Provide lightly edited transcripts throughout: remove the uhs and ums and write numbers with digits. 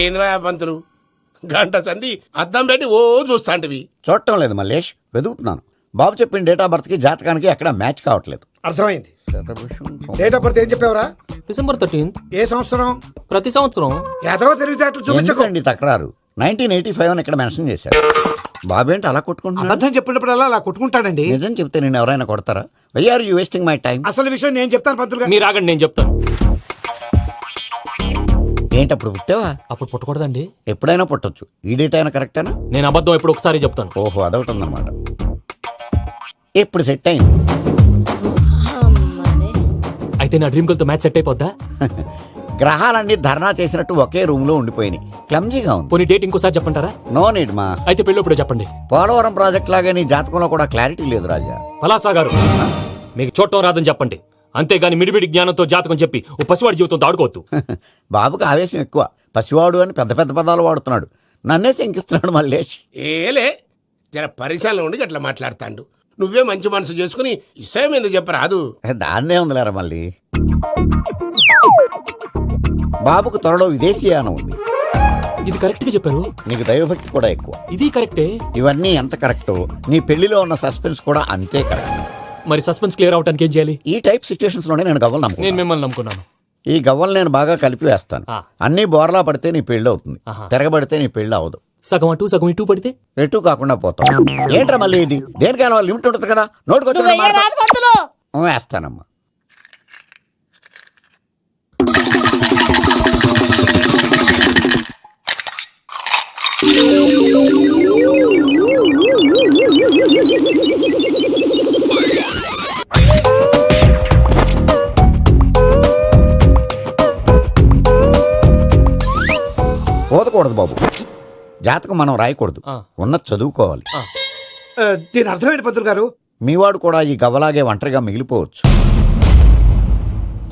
ఏంద్రా పంతులు, గంట సంధి అద్దం పెట్టి ఓ చూస్తాంటివి. చూడటం లేదు మల్లేష్, వెతుకుతున్నాను. బాబు చెప్పిన డేట్ ఆఫ్ బర్త్ కి జాతకానికి ఎక్కడ మ్యాచ్ కావట్లేదు. అర్థమైంది. డేట్ ఆఫ్ బర్త్ ఏం చెప్పావురా? December 13th. ఏ సంవత్సరం? ప్రతి సంవత్సరం. ఏదో తెలివితేటలు చూపించకండి. ఎందుకండి తక్రారు? 1985 అని ఇక్కడ మెన్షన్ చేశాడు. బాబు ఏంటి అలా కొట్టుకుంటున్నాడు? అబద్ధం చెప్పినప్పుడు అలా కొట్టుకుంటాడండి. నిజం చెప్తే నేను ఎవరైనా కొడతారా? Why are you wasting my time? అసలు విషయం నేను చెప్తాను పంతులు గారు. మీరు ఆగండి, నేను చెప్తాను. ఏంటి అప్పుడు పుట్టావా? అప్పుడు పుట్టకూడదండి. ఎప్పుడైనా పుట్టొచ్చు. ఈ డేట్ అయినా కరెక్టేనా? నేను అబద్ధం ఎప్పుడు ఒకసారి చెప్తాను. ఓహో, అదొకటి ఉందన్నమాట. ఇప్పుడు సెట్ అయింది. అయితే నా డ్రీమ్ గర్ల్ తో మ్యాచ్ సెట్ అయిపోద్దా? గ్రహాలన్నీ ధర్నా చేసినట్టు ఒకే రూమ్ లో ఉండిపోయినాయి. క్లమ్జీగా ఉంది. పోనీ డేట్ ఇంకోసారి చెప్పంటారా? నో నీడ్ మా. అయితే పెళ్ళప్పుడు చెప్పండి. పోలవరం ప్రాజెక్ట్ లాగే నీ జాతకంలో కూడా క్లారిటీ లేదు రాజా. పలాసా గారు, మీకు చూడటం రాదని చెప్పండి. అంతేగాని మిడిమిడి జ్ఞానంతో జాతకం చెప్పి ఓ పసివాడి జీవితంతో ఆడుకోవద్దు. బాబుకి ఆవేశం ఎక్కువ. పసివాడు అని పెద్ద పెద్ద పదాలు వాడుతున్నాడు. నన్నే శంకిస్తున్నాడు మల్లేష్. ఏలే, జర పరిశీలన ఉండి అట్లా మాట్లాడతాండు. నువ్వే మంచి మనసు చేసుకుని ఇసేం ఎందుకు చెప్పరాదు? దాన్నే ఉందిలేరా మళ్ళీ. బాబుకు త్వరలో విదేశీయానం ఉంది. ఇది కరెక్ట్ గా చెప్పారు. నీకు దైవభక్తి కూడా ఎక్కువ. ఇది కరెక్టే. ఇవన్నీ ఎంత కరెక్టో నీ పెళ్లిలో ఉన్న సస్పెన్స్ కూడా అంతే కరెక్ట్. మరి సస్పెన్స్ క్లియర్ అవడానికి ఏం చేయాలి? ఈ టైప్ సిచ్యువేషన్స్ లోనే నేను గవ్వలు నేను నమ్ముకున్నాను. మిమ్మల్ని నమ్ముకున్నాను. ఈ గవ్వలు నేను బాగా కలిపి వేస్తాను. అన్ని బోర్లా పడితే నీ పెళ్లి అవుతుంది. తిరగబడితే నీ పెళ్లి అవదు. సగం అటు సగం ఇటు పడితే ఎటు కాకుండా పోతాం. ఏంట్రా మళ్ళీ ఇది? దేనికైనా లిమిట్ ఉంటుంది కదా. నోటుకొచ్చి వేస్తానమ్మా. పోదకూడదు బాబు. జాతకం మనం రాయకూడదు, ఉన్నది చదువుకోవాలి. దీని అర్థమైంది పంతులు గారు. మీవాడు కూడా ఈ గవ్వలాగే ఒంటరిగా మిగిలిపోవచ్చు.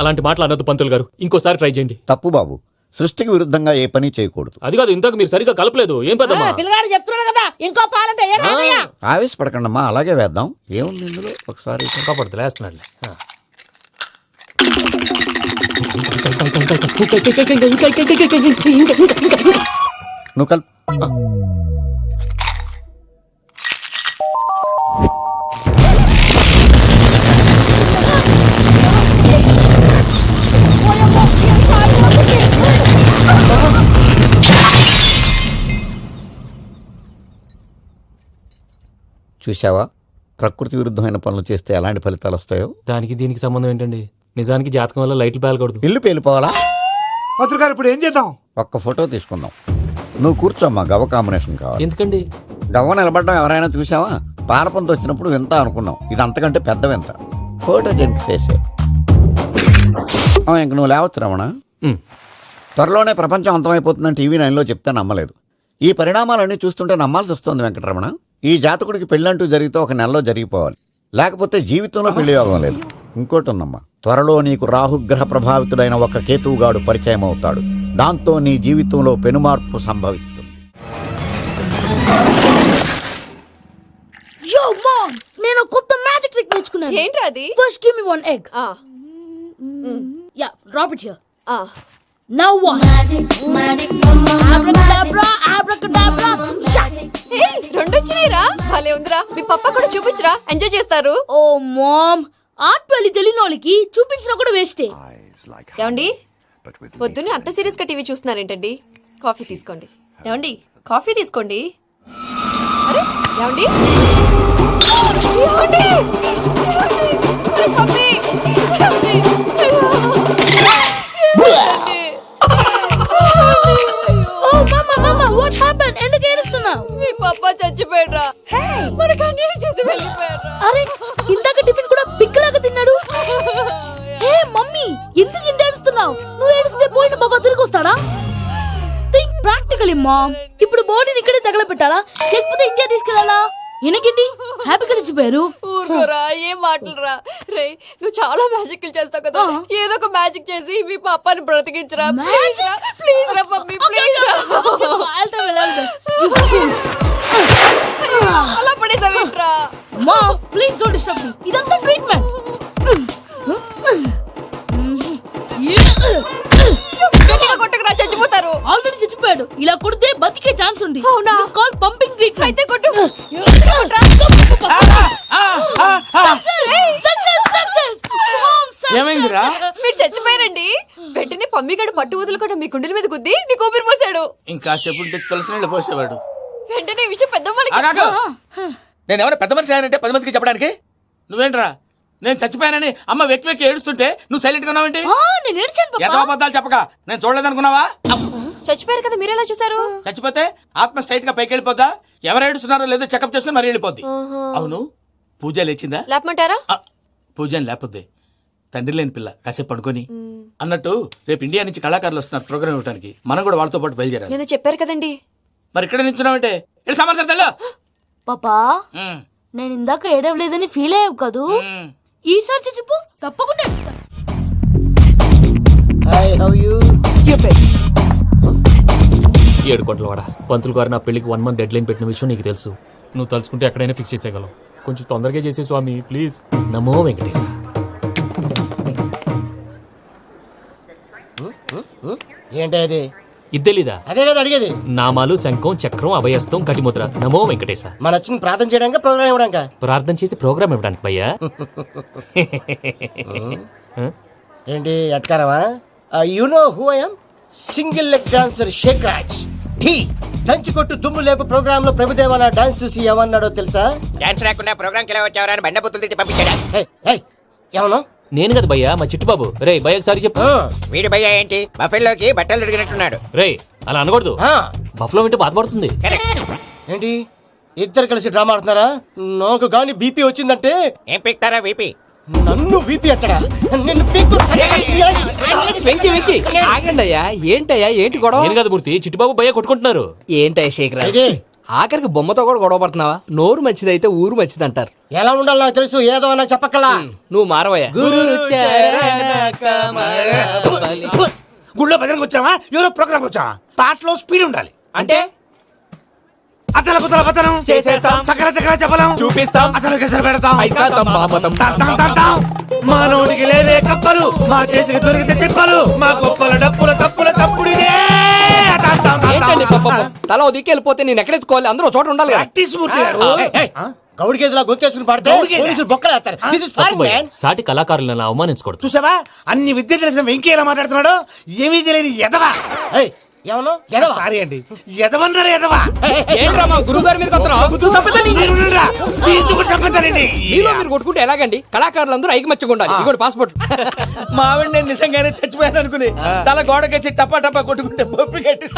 అలాంటి మాటలు అనొద్దు పంతులు గారు. ఇంకోసారి ట్రై చేయండి. తప్పు బాబు. సృష్టికి విరుద్ధంగా ఏ పని చేయకూడదు. అది కాదు, ఇంతకు మీరు సరిగ్గా కలపలేదు. ఏం పెద్దమ్మా? పిల్లగాడు చెప్తున్నాడు కదా, ఇంకో పాలంటే ఆవేశపడకండమ్మా, అలాగే వేద్దాం. ఏముంది ఇందులో? ఒకసారి కాపాడుతు వేస్తున్నాడు. నువ్వు కల్. చూసావా, ప్రకృతి విరుద్ధమైన పనులు చేస్తే ఎలాంటి ఫలితాలు వస్తాయో. దానికి దీనికి సంబంధం ఏంటండి? నిజానికి జాతకం వల్ల లైట్లు పేలకూడదు. ఇల్లు పేలిపోవాలా? పంతులు గారు ఇప్పుడు ఏం చేద్దాం? ఒక్క ఫోటో తీసుకుందాం. నువ్వు కూర్చోమ్మా, గవ్వ కాంబినేషన్ కావాలి. ఎందుకండి? గవ్వ నిలబడడం ఎవరైనా చూసావా? పాలపంత వచ్చినప్పుడు వింత అనుకున్నాం, ఇది అంతకంటే పెద్ద వింత. ఫోటో జనికి చేసే ఇంక నువ్వు లేవచ్చు రమణ. త్వరలోనే ప్రపంచం అంతమైపోతుందని టీవీ 9లో చెప్తే నమ్మలేదు. ఈ పరిణామాలన్నీ చూస్తుంటే నమ్మాల్సి వస్తుంది వెంకటరమణ. ఈ జాతకుడికి పెళ్ళంటూ జరిగితే ఒక నెలలో జరిగిపోవాలి, లేకపోతే జీవితంలో పెళ్లి యోగం లేదు. ఇంకోటి ఉందమ్మా, త్వరలో నీకు రాహుగ్రహ ప్రభావితుడైన ఒక కేతువుగాడు పరిచయం అవుతాడు. దాంతో నీ జీవితంలో పెనుమార్పు సంభవిస్తుంది. యో మామ్, నేను కొత్త మ్యాజిక్ ట్రిక్ నేర్చుకున్నాను. ఏంట్రా అది? First give me one egg. Yeah, drop it here. Now what? Abracadabra, abracadabra. Hey, రెండు వచ్చినాయిరా. భలే ఉందిరా. మీ పప్ప కూడా చూపించరా, ఎంజాయ్ చేస్తారు. ఓ మామ్, ఆర్ట్ పెళ్లి తెలియని వాళ్ళకి చూపించినా కూడా వేస్టే. ఏమండి, పొద్దున్నే అంత సీరియస్ గా టీవీ చూస్తున్నారేంటండి? కాఫీ తీసుకోండి. ఏమండి, కాఫీ తీసుకోండి. అరే ఏమండి, ఏమండి? అరే, పప్పి! ఏమండి? ఏమైందండి? ఓ మమ్మా, మమ్మా, వాట్ హ్యాపెండ్? ఎందుకు ఏడుస్తున్నావు? మీ పప్ప చచ్చిపోయాడ్రా. మనకు అన్యాయం చేసి వెళ్ళిపోయాడ్రా. అరే, ఇందాక టిఫిన్ కూడా పిక్కలాగా తిన్నాడు. ఏ మమ్మీ, ఎందుకు ఇంత ఏడుస్తున్నావు? నువ్వు ఏడిస్తే పోయిన బాబా తిరిగి వస్తాడా? Think practically ma'am. ఇప్పుడు బాడీని ఇక్కడే తగలబెట్టాలా, లేకపోతే ఇండియా తీసుకెళ్లాలా? ఎనకండి హ్యాపీగా చచ్చిపోయారు. ఊరుకోరా, ఏం మాటలురా. రే, నువ్వు చాలా మ్యాజిక్ చేస్తావు కదా, ఏదో ఒక మ్యాజిక్ చేసి మీ పాపాని బ్రతికించరా. ప్లీజ్ రా, ప్లీజ్ రా మమ్మీ, ప్లీజ్ రా. మా ప్లీజ్ డోంట్ డిస్టర్బ్ మీ. ఇదంతా ట్రీట్మెంట్. గట్టిగా కొట్టకురా, చచ్చిపోతారు. ఆల్రెడీ చచ్చిపోయాడు. ఇలా కొడితే బతికే ఛాన్స్ ఉంది. అవునా? Call pumping treatment. అయితే కొట్టు. ఏమైందిరా? మీరు చచ్చిపోయారండి. వెంటనే పమ్మిగాడు పట్టు వదులుకుండా మీ గుండెల మీద గుద్ది మీకు ఊపిరి పోసాడు. ఇంకా సేపు ఉంటే తులసి నీళ్ళు పోసేవాడు. వెంటనే ఈ విషయం పెద్దవాళ్ళకి ఆగాగు. చెప్పు. నేను ఎవరైనా పెద్ద మనిషి ఆయనంటే 10 మందికి చెప్పడానికి నువ్వేంట్రా? నేను చచ్చిపోయానని అమ్మ వెక్కి వెక్కి ఏడుస్తుంటే నువ్వు సైలెంట్ గా ఉన్నావేంటి? నేను ఏడ్చాను ఏదో పాపా. అబద్ధాలు చెప్పక నేను చూడలేదనుకున్నావా? చచ్చిపోయారు కదా, మీరెలా చూసారు? చచ్చిపోతే ఆత్మ స్ట్రైట్ గా పైకి వెళ్ళిపోద్దా? ఎవరు ఏడుస్తున్నారో లేదో చెకప్ చేసుకుని మరీ వెళ్ళిపోద్ది. అవును, పూజ లేచిందా? లేపమంటారా? పూజ అని లేకపోద్ది. తండ్రి లేని పిల్ల కాసేపు పడుకొని అన్నట్టు రేపు ఇండియా నుంచి కళాకారులు వస్తున్నారు ప్రోగ్రామ్ ఇవ్వడానికి. మనం కూడా వాళ్ళతో పాటు బయలుదేరాలి. నేను చెప్పారు కదండి. మరి ఇక్కడ నిల్చున్నావంటే వెళ్ళి సమాధానం పాపా నేను ఇందాక ఏడవలేదని ఫీల్ అయ్యావు కదూ. ఈసారి చచ్చిపో, తప్పకుండా ఏడుస్తా. ఏడు కోట్ల వాడ పంతులు గారు నా పెళ్లికి 1 month డెడ్ లైన్ పెట్టిన విషయం నీకు తెలుసు. నువ్వు తలుచుకుంటే ఎక్కడైనా ఫిక్స్ చేసేయగలవు. కొంచెం తొందరగా చేసే స్వామి ప్లీజ్. నమో వెంకటేశ. ఏంటి అది? ఇద్దెలీదా? అదే కదా అడిగేది. నామాలు శంఖం చక్రం అభయస్తం కటిముద్ర. నమో వెంకటేశ. మన వచ్చింది ప్రార్థన చేయడానికి, ప్రోగ్రామ్ ఇవ్వడానికి. ప్రార్థన చేసి ప్రోగ్రామ్ ఇవ్వడానికి భయ్యా. ఏంటి ఎట్కారమా? You know who I am? Single leg dancer Shaik Raj. టీ దంచుకొట్టు దుమ్ము లేపు ప్రోగ్రామ్ లో ప్రభుదేవ నా డాన్స్ చూసి ఏమన్నాడో తెలుసా? డాన్స్ రాకుండా ప్రోగ్రామ్కి ఎలా వచ్చావరా అని బండబుద్ధులు తిట్టి పంపించాడా? ఏమన్నా? నేను కదా భయ్యా, మా చిట్టుబాబు. రే భయ్య ఒకసారి చెప్పు. వీడి భయ్య ఏంటి బఫెల్లోకి బట్టలు తిరిగినట్టున్నాడు. రే అలా అనకూడదు. బఫ్లో వింటే బాధపడుతుంది. ఏంటి ఇద్దరు కలిసి డ్రామా ఆడుతున్నారా? నాకు గాని బీపీ వచ్చిందంటే ఏం పిక్తారా వీపీ? నన్ను బీపీ అట్టడా? నిన్ను పీక్కు. వెంకి వెంకి ఆగండి అయ్యా. ఏంటయ్యా ఏంటి గొడవ? నేను కదా మూర్తి, చిట్టుబాబు భయ్య కొట్టుకుంటున్నారు. ఏంటయ్యా శేఖర్? ఇది ఆఖరికి బొమ్మతో కూడా గొడవ పడుతున్నావా? నోరు మంచిదైతే ఊరు మంచిది అంటారు. ఎలా ఉండాలో నాకు తెలుసు, ఏదో నాకు చెప్పక్కలా. నువ్వు మారవయ్యా. గుళ్ళో భజనకు వచ్చావా? ఎవరో ప్రోగ్రామ్ వచ్చావా? పాటలో స్పీడ్ ఉండాలి. అంటే అతల కుతల పతనం చేసేస్తాం. సకల దగ్గర చెప్పలేం, చూపిస్తాం. అసలు గసలు పెడతాం. అయితాం బామతం. తాం తాం తాం. మా నోటికి లేవే కప్పలు, మా చేతికి దొరికితే తిప్పలు, మా గొప్పల డప్పుల తప్పుల తప్పుడిదే. తాం తాం తాం ఏంటండి తాం. పాపం? తల ఓ దిక్కు వెళ్ళిపోతే నేను ఎక్కడెత్తుకోవాలి? అందరూ ఒక చోట ఉండాలి కదా. ప్రాక్టీస్ మూర్తి గారు. గౌడి గేదెలా గొంతేసుకుని పాడితే గౌడిగేదె? పోలీసులు బొక్కలు వేస్తారు. This is తప్పు foreign, భయ్యా. man. సాటి కళాకారులను అలా అవమానించకూడదు. చూసావా అన్ని విద్య తెలిసిన వెంకీ ఎలా మాట్లాడుతున్నాడు? ఏమీ తెలియని ఎదవా. ఏయ్, ఏమన్నా? ఎడవా? సారీ అండి, ఎదవన్నారు ఎదవా. ఏంట్రా మా గురువు గారి మీద మీరుండురా. ఎందుకు చంపుతారండి? మీలో మీరు కొట్టుకుంటే ఎలాగండి? కళాకారులందరూ ఐకమత్యంగా ఉండాలి. ఇదిగోండి పాస్పోర్ట్. మా ఆవిడ నేను నిజంగానే చచ్చిపోయాను అనుకుని తల గోడకొచ్చి టపా టపా కొట్టుకుంటే బొప్పి కట్టి.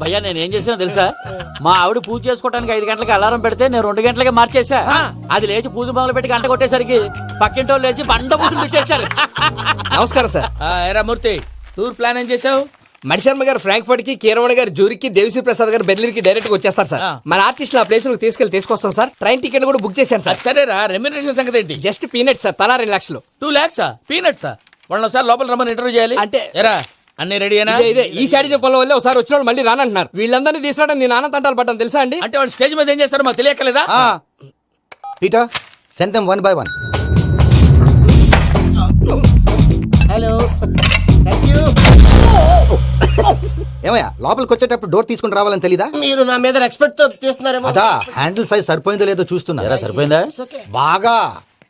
భయ్యా నేను ఏం చేసానో తెలుసా? మా ఆవిడ పూజ చేసుకోవడానికి 5 గంటలకి అలారం పెడితే నేను 2 గంటలకి మార్చేసా. అది లేచి పూజ మొదలు పెట్టి గంట కొట్టేసరికి పక్కింటి వాళ్ళు లేచి బండ పూజలు పెట్టేశారు. నమస్కారం సార్. ఎరా మూర్తి, టూర్ ప్లాన్ ఏం చేసావు? మణిశర్మ గారు ఫ్రాంక్ఫర్ట్ కి, కీరవాణి గారు జూరిక్ కి, దేవిశ్రీ ప్రసాద్ గారు బెర్లిన్ కి డైరెక్ట్ గా వచ్చేస్తారు సార్. మన ఆర్టిస్ట్ ఆ ప్లేస్ తీసుకొస్తాం సార్. ట్రైన్ టికెట్ కూడా బుక్ చేశాను సార్. సరేరా, రెమ్యూనరేషన్ సంగతి ఏంటి? జస్ట్ పీనట్ సార్, తలా 2 లక్షలు. 2 lakhs పీనట్సా? వాళ్ళని ఒకసారి లోపల రమ్మని ఇంటర్వ్యూ చేయాలి. అంటే ఎరా అన్ని రెడీనా? ఇదే ఈ శాడిజం పనుల వల్లే ఒకసారి వచ్చిన మళ్ళీ రానంటున్నారు. వీళ్ళందరినీ తీసుకురావడం నేను ఆనంద తంటాలు పడ్డాను తెలుసా అండి. అంటే వాళ్ళు స్టేజ్ మీద ఏం చేస్తారో మాకు తెలియకలేదా? Peter send them 1 by 1. Hello, thank you. ఏమయ్యా లోపలికి వచ్చేటప్పుడు డోర్ తీసుకుని రావాలని తెలీదా? మీరు నా మీద ఎక్స్పెక్ట్ తో తీస్తున్నారేమో. అదా హ్యాండిల్ సైజ్ సరిపోయిందో లేదో చూస్తున్నా. ఎరా సరిపోయిందా? బాగా.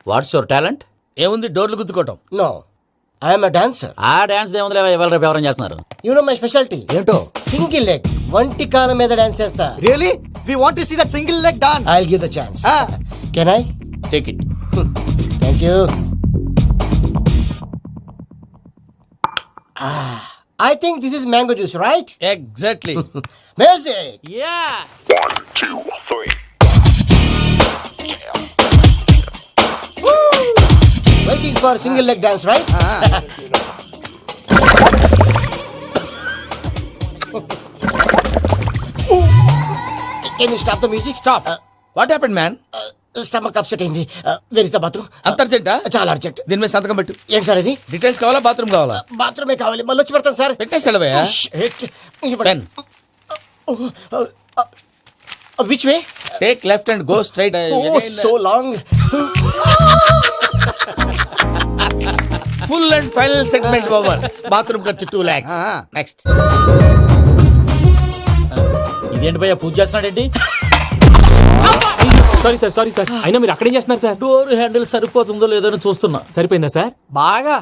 What's your talent? ఏముంది, డోర్లు గుద్దుకోవటం. No, I'm a dancer. ఆ డాన్స్ దేవుందిలే, ఇవాళ రేపు ఎవరైనా చేస్తున్నారు. You know my speciality. ఏంటో? సింగిల్ లెగ్, వంటి కాలం మీద డాన్స్ చేస్తా. Really we want to see that single leg dance. I will give the chance. Can I take it. Thank you. I think this is mango juice, right? Exactly. Music. Yeah. Waiting for single leg dance, right? Can you stop the music? Stop. What happened man? Stomach upset అయింది. Where is the bathroom? అంత అర్జెంటా? చాలా urgent. దీని మీద సంతకం పెట్టు. ఏంటి sir ఇది? Details కావాలా, బాత్రూమ్ కావాలా? బాత్రూమే కావాలి, మళ్ళీ వచ్చి పెడతాను సార్. పెట్టేసాడవయ్యా. Pen. Which way? Take left and go straight. Oh so long. Full and final segment over. Bathroom ఖర్చు 2 lakhs. నెక్స్ట్. ఇదేంటి భయ్యా పూజ చేస్తున్నాడేంటి? సారీ సార్ అయినా మీరు అక్కడేం చేస్తున్నారు సార్? డోర్ హ్యాండిల్ సరిపోతుందో లేదో అని చూస్తున్నా. సరిపోయిందా సార్? బాగా.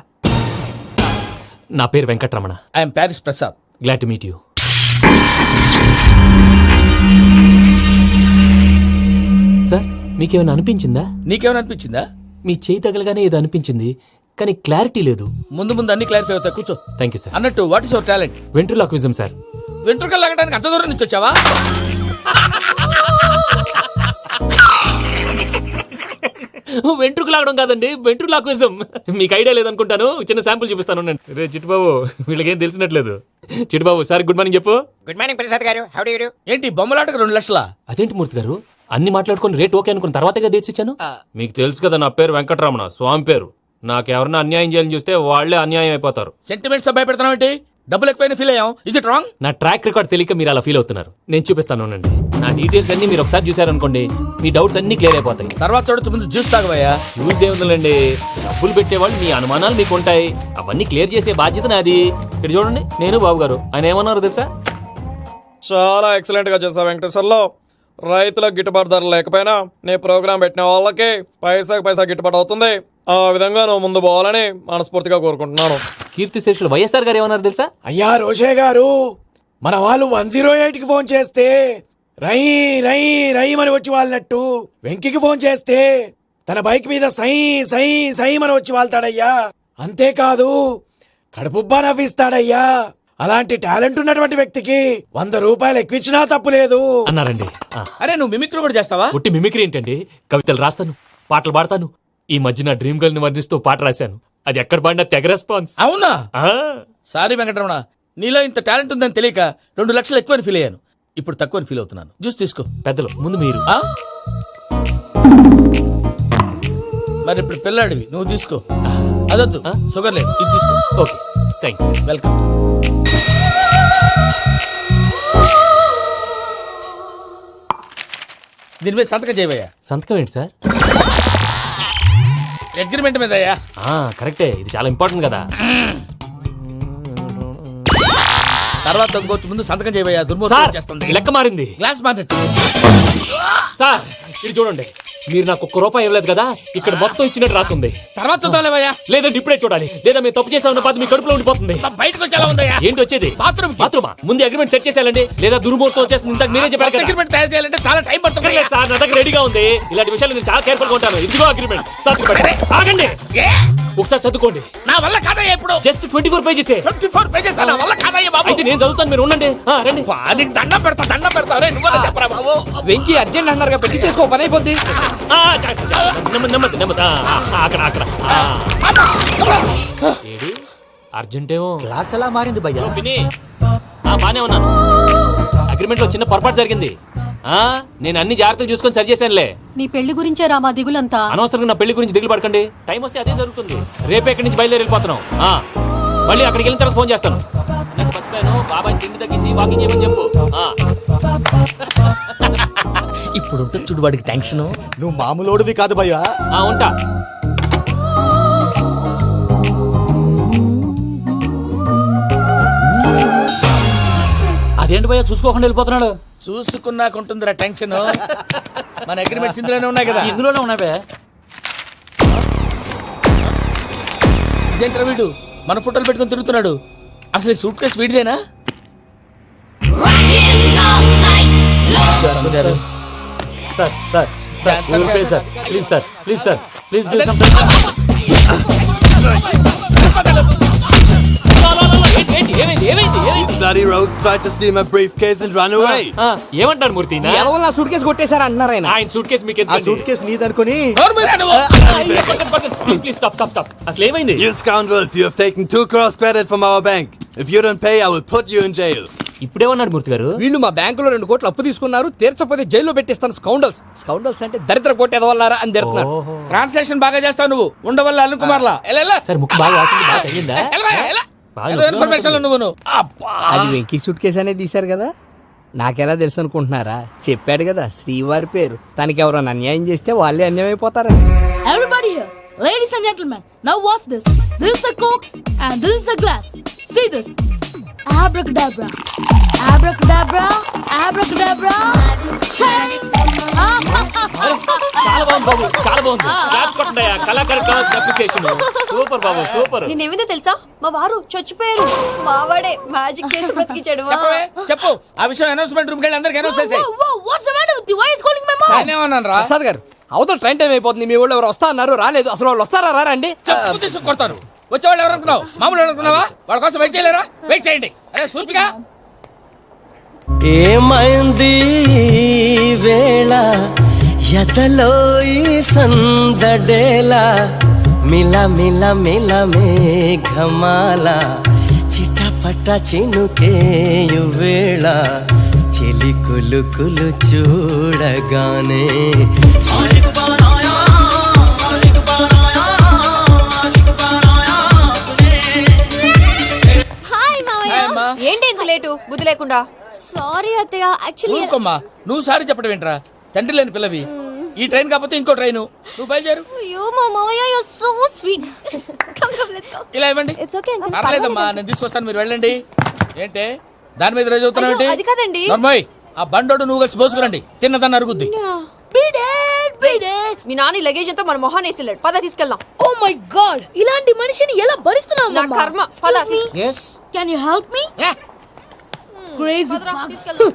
నా పేరు Venkataramana. I'm Paris Prasad. Glad to meet you. Sir మీకేమైనా అనిపించిందా? నీకేమైనా అనిపించిందా? మీ చేయి తగలగానే ఏదో అనిపించింది కానీ క్లారిటీ లేదు. ముందు ముందు అన్ని క్లారిఫై అవుతాయి, కూర్చో. Thank you sir. అన్నట్టు what is your talent? Ventriloquism sir. వెంట్రుకలు లాగడానికి అంత దూరం నుంచి వచ్చావా? వెంట్రుకు లాగడం కాదండి, వెంట్రులాక్విజం. మీకు ఐడియా లేదనుకుంటాను, చిన్న శాంపుల్ చూపిస్తాను. రే చిట్టుబాబు, వీళ్ళకేం తెలిసినట్లేదు. చిట్టుబాబు సార్ గుడ్ మార్నింగ్ చెప్పు. Good morning Prasad garu. How do you do? ఏంటి బొమ్మలాటకు 2 లక్షలా? అదేంటి మూర్తి గారు, అన్ని మాట్లాడుకుని రేట్ ఓకే అనుకున్న తర్వాతగా డేట్స్ ఇచ్చాను. మీకు తెలుసు కదా నా పేరు వెంకటరమణ, స్వామి పేరు. నాకెవరన్నా అన్యాయం చేయాలని చూస్తే వాళ్లే అన్యాయం అయిపోతారు. సెంటిమెంట్స్ తో భయపెడతావు ఏంటి? డబ్బులు ఎక్కువైనా ఫీల్ అయ్యాం. Is it wrong? నా ట్రాక్ రికార్డ్ తెలియక మీరు అలా ఫీల్ అవుతున్నారు. నేను చూపిస్తాను ఉండండి. నా డీటెయిల్స్ అన్ని మీరు ఒకసారి చూసారనుకోండి, మీ డౌట్స్ అన్ని క్లియర్ అయిపోతాయి. తర్వాత చూడొచ్చు, ముందు జ్యూస్ తాగవయ్యా. చూస్తే ఉందండి, డబ్బులు పెట్టేవాళ్ళు మీ అనుమానాలు మీకు ఉంటాయి, అవన్నీ క్లియర్ చేసే బాధ్యత నాది. ఇక్కడ చూడండి, నేను బాబు గారు. ఆయన ఏమన్నారు తెలుసా? చాలా ఎక్సలెంట్ గా చేసావు వెంకటేశ్వర్లో. రైతులకు గిట్టుబాటు ధర లేకపోయినా నీ ప్రోగ్రాం పెట్టిన వాళ్ళకి పైసాకి పైసా గిట్టుబాటు అవుతుంది. ఆ విధంగా నువ్వు ముందు పోవాలని మనస్ఫూర్తిగా కోరుకుంటున్నాను. కీర్తి శేషులు వైఎస్ఆర్ గారు ఏమన్నారు తెలుసా? అయ్యా రోషే గారు, మన వాళ్ళు 108కి ఫోన్ చేస్తే రై రై రై అని వచ్చి వాళ్ళనట్టు, వెంకికి ఫోన్ చేస్తే తన బైక్ మీద సై సై సై అని వచ్చి వాళ్తాడయ్యా. అంతేకాదు కడుపుబ్బా నవ్విస్తాడయ్యా. అలాంటి టాలెంట్ ఉన్నటువంటి వ్యక్తికి 100 రూపాయలు ఎక్కువిచ్చినా తప్పు లేదు అన్నారండి. అరే నువ్వు మిమిక్రీ కూడా చేస్తావా? పుట్టి మిమిక్రీ ఏంటండి, కవితలు రాస్తాను, పాటలు పాడతాను. ఈ మధ్య నా డ్రీమ్ గర్ల్ ని వర్ణిస్తూ పాట రాశాను, అది ఎక్కడ పాడినా తెగ రెస్పాన్స్. అవునా? సారీ వెంకటరమణ, నీలో ఇంత టాలెంట్ ఉందని తెలియక 2 లక్షలు ఎక్కువని ఫీల్ అయ్యాను. ఇప్పుడు తక్కువని ఫీల్ అవుతున్నాను. జ్యూస్ తీసుకో. పెద్దలు ముందు మీరు. మరి ఇప్పుడు పిల్లాడివి, నువ్వు తీసుకో. అదొద్దు, షుగర్ లేదు, ఇది తీసుకో. Okay thanks. వెల్కమ్. దీని మీద సంతకం చేయవయ్యా. సంతకం ఏంటి సార్? అగ్రిమెంట్ మీద అయ్యా. కరెక్టే, ఇది చాలా ఇంపార్టెంట్ కదా. తర్వాత ఇంకొచ్చి ముందు సంతకం చేయవయ్యా. దుర్మోహం చేస్తుంది. లెక్క మారింది. Glass market. సార్ ఇది చూడండి, మీరు నాకు 1 రూపాయి ఇవ్వలేదు కదా, ఇక్కడ మొత్తం ఇచ్చినట్టు రాస్తుంది. తర్వాత చూద్దాంలేవయ్యా. లేదంటే ఇప్పుడే చూడాలి, లేదా మేము తప్పు చేసామన్న బాధ మీ కడుపులో ఉండిపోతుంది. బయటకు వచ్చేలా ఉందయ్యా. ఏంటి వచ్చేది? బాత్రూమా? ముందు అగ్రిమెంట్ సెట్ చేసేయాలండి, లేదా దుర్మూర్తం వచ్చేస్తుంది. ఇంతకు మీరే చెప్పారు కదా. అగ్రిమెంట్ తయారు చేయాలంటే చాలా టైం పడుతుంది సార్. నా దగ్గర రెడీగా ఉంది. ఇలాంటి విషయాలు నేను చాలా కేర్ఫుల్ గా ఉంటాను. ఇదిగో అగ్రిమెంట్. ఆగండి, ఒకసారి చదువుకోండి. నా వల్ల కాదయ్యా. ఇప్పుడు జస్ట్ 24 పేజెస్. 24 పేజెస్ నా వల్ల కాదయ్యా బాబు. అయితే నేను చదువుతాను, మీరు ఉండండి. రండి. నీకు దండం పెడతా. రే నువ్వు చెప్పరా బాబు. వెంకీ అర్జెంట్ అన్నారుగా, పెట్టి చేసుకో, పని అయిపోద్ది. నెమ్మది అక్కడ. ఏడు అర్జెంటేమో. క్లాస్ ఎలా మారింది భయ్యా? బానే ఉన్నాను. అగ్రిమెంట్ లో చిన్న పొరపాటు జరిగింది. నేను అన్ని జాగ్రత్తలు చూసుకొని సరి చేశానులే. నీ పెళ్లి గురించే రా మా దిగులంతా. అనవసరంగా నా పెళ్లి గురించి దిగులు పడకండి. టైం వస్తే అదే జరుగుతుంది. రేపే ఇక్కడి నుంచి బయలుదేరి వెళ్ళిపోతున్నాం. మళ్ళీ అక్కడికి వెళ్ళిన తర్వాత ఫోన్ చేస్తాను. నాకు మర్చిపోయాను, బాబాయ్ తిండి తగ్గించి వాకింగ్ చేయమని చెప్పు. ఇప్పుడు చూడు వాడికి టెన్షన్. నువ్వు మామూలోడివి కాదు భయ్యా. ఉంటా. అదేంటి భయ్యా చూసుకోకుండా వెళ్ళిపోతున్నాడు? చూసుకున్నాకుంటుందిరా టెన్షన్. మన అగ్రిమెంట్స్ ఇందులోనే ఉన్నాయి కదా. ఇందులోనే ఉన్నాయి బే. ఇదేంట్రా వీడు మన ఫోటోలు పెట్టుకొని తిరుగుతున్నాడు? అసలు ఈ సూట్ కేసు వీడిదేనా? ప్లీజ్ ఏమంటారు మూర్తి? ఎవరు నా సూట్ కేసు కొట్టేశారు అంటున్నారు ఆయన. ఆయన సూట్ కేసు మీకు సూట్ కేసు నీదనుకుని. స్టాప్. అసలు ఏమైంది? You scoundrels, you have taken 2 crores credit from our bank. If you don't pay, I will put you in jail. ఇప్పుడేమన్నాడు మూర్తి గారు? వీళ్ళు మా బ్యాంకులో 2 కోట్లు అప్పు తీసుకున్నారు, తీర్చపోతే జైల్లో పెట్టిస్తాను. స్కౌండల్స్ అంటే దరిద్ర కొట్టేదవల్లారా అని తిడుతున్నారు. ట్రాన్సాక్షన్ బాగా చేస్తావు నువ్వు. ఉండవల్ల అల్లు కుమార్లా. సార్ ముక్కు బాగా వాసింది, బాగా తగ్గిందా? ఇన్ఫర్మేషన్ నువ్వు. అది వెంకీ సూట్ కేసు అనేది తీశారు కదా. నాకెలా తెలుసు అనుకుంటున్నారా? చెప్పాడు కదా శ్రీవారి పేరు. తనకి ఎవరైనా అన్యాయం చేస్తే వాళ్ళే అన్యాయం అయిపోతారని. Everybody here, ladies and gentlemen, now watch this. This is a Coke and this is a glass. See this. Abracadabra. Abracadabra. Abracadabra. Shake. చాలా బాగుంది బాబు, చాలా బాగుంది. క్లాప్స్ కొట్టండి, కళాకారు అప్రిసియేషన్. సూపర్ బాబు, సూపర్. నేనేమిందో తెలుసా, మా వారు చచ్చిపోయారు. మావాడే మ్యాజిక్ చేసి బ్రతికించాడు. చెప్పవే, చెప్పు ఆ విషయం అనౌన్స్మెంట్ రూమ్ కి వెళ్ళి అందరికి అనౌన్స్ చేసేయ్. Whoa, what's the matter with you? Why is calling my mom? నేనేమన్నాను రా? ప్రసాద్ గారు, అవతల ట్రైన్ టైం అయిపోతుంది. మీ ఊళ్ళో ఎవరు వస్తా అన్నారు, రాలేదు. అసలు వాళ్ళు వస్తారా రారా అండి? చెప్పు తీసుకు కొడతారు. వచ్చేవాళ్ళు ఎవరు అనుకున్నావు? మామూలు అనుకున్నావా? వాళ్ళ కోసం వెయిట్ చేయలేరా? వెయిట్ చేయండి. అరే సూపిగా ఏమైంది వేళ ఎదలో ఈ సందడేలా మిల మిల మిల మేఘమాల చిటపట చినుకేయు వేళ చెలి కులు కులు చూడగానే హాయ్ మావయ్య. ఏంటి ఇంత లేటు? బుద్ధి లేకుండా. Sorry, Ataya. Actually, ఊరుకోమ్మా, నువ్వు సారి చెప్పడం ఏంట్రా? తండ్రి లేని పిల్లవి. ఈ ట్రైన్ కాకపోతే ఇంకో ట్రైన్. నువ్వు బయలుదేరు. you, Mama, you're so sweet. Come, let's go. ఇలా ఇవ్వండి. It's okay, Uncle. పర్లేదమ్మా, నేను తీసుకొస్తాను, మీరు వెళ్ళండి. ఏంటే దాని మీద రోజు అవుతున్నావు ఏంటి? అయ్యో, అది కాదండి. నర్మోయ్, ఆ బండోడు నువ్వు కలిసి పోసుకురండి. తిన్నదాన్ని అరుగుద్ది. Beat it. Me Nani luggage అంతా మన మొహాన్ని వేసిల్లాడు. పద తీసుకెళ్దాం. Oh my God. ఇలాంటి మనిషిని ఎలా భరిస్తున్నావు, నా Mama? కర్మ. పద yes Can you help me? Crazy. తీసుకెళ్దాం.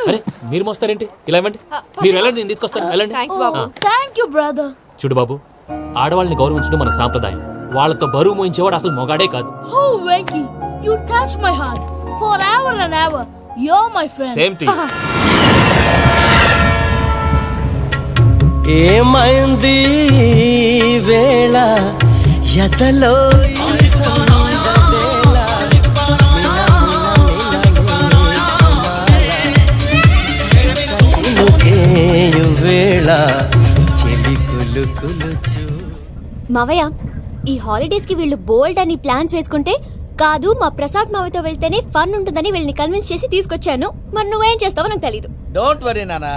అరే మీరు మోస్తారేంటి? ఇలా ఇవ్వండి, మీరు వెళ్ళండి, నేను తీసుకొస్తాను. వెళ్ళండి. Thanks Babu. Thank you, brother. చూడు బాబు, ఆడవాళ్ళని గౌరవించడం మన సాంప్రదాయం. వాళ్ళతో బరువు మోయించేవాడు అసలు మొగాడే కాదు. Oh, Venky, you touch my heart. Forever and ever, you're my friend. Same to you. ఏమైంది వేళ ఎదలో ఈ సందడేలా చినుకేయు వేళ చెలి కులు కులు చూ మావయ్య, ఈ హాలిడేస్ కి వీళ్ళు బోల్డ్ అని ప్లాన్స్ వేసుకుంటే కాదు మా ప్రసాద్ మావయ్యతో వెళ్తేనే ఫన్ ఉంటుందని వీళ్ళని కన్విన్స్ చేసి తీసుకొచ్చాను. మరి నువ్వేం చేస్తావో నాకు తెలీదు. డోంట్ వరీ నానా,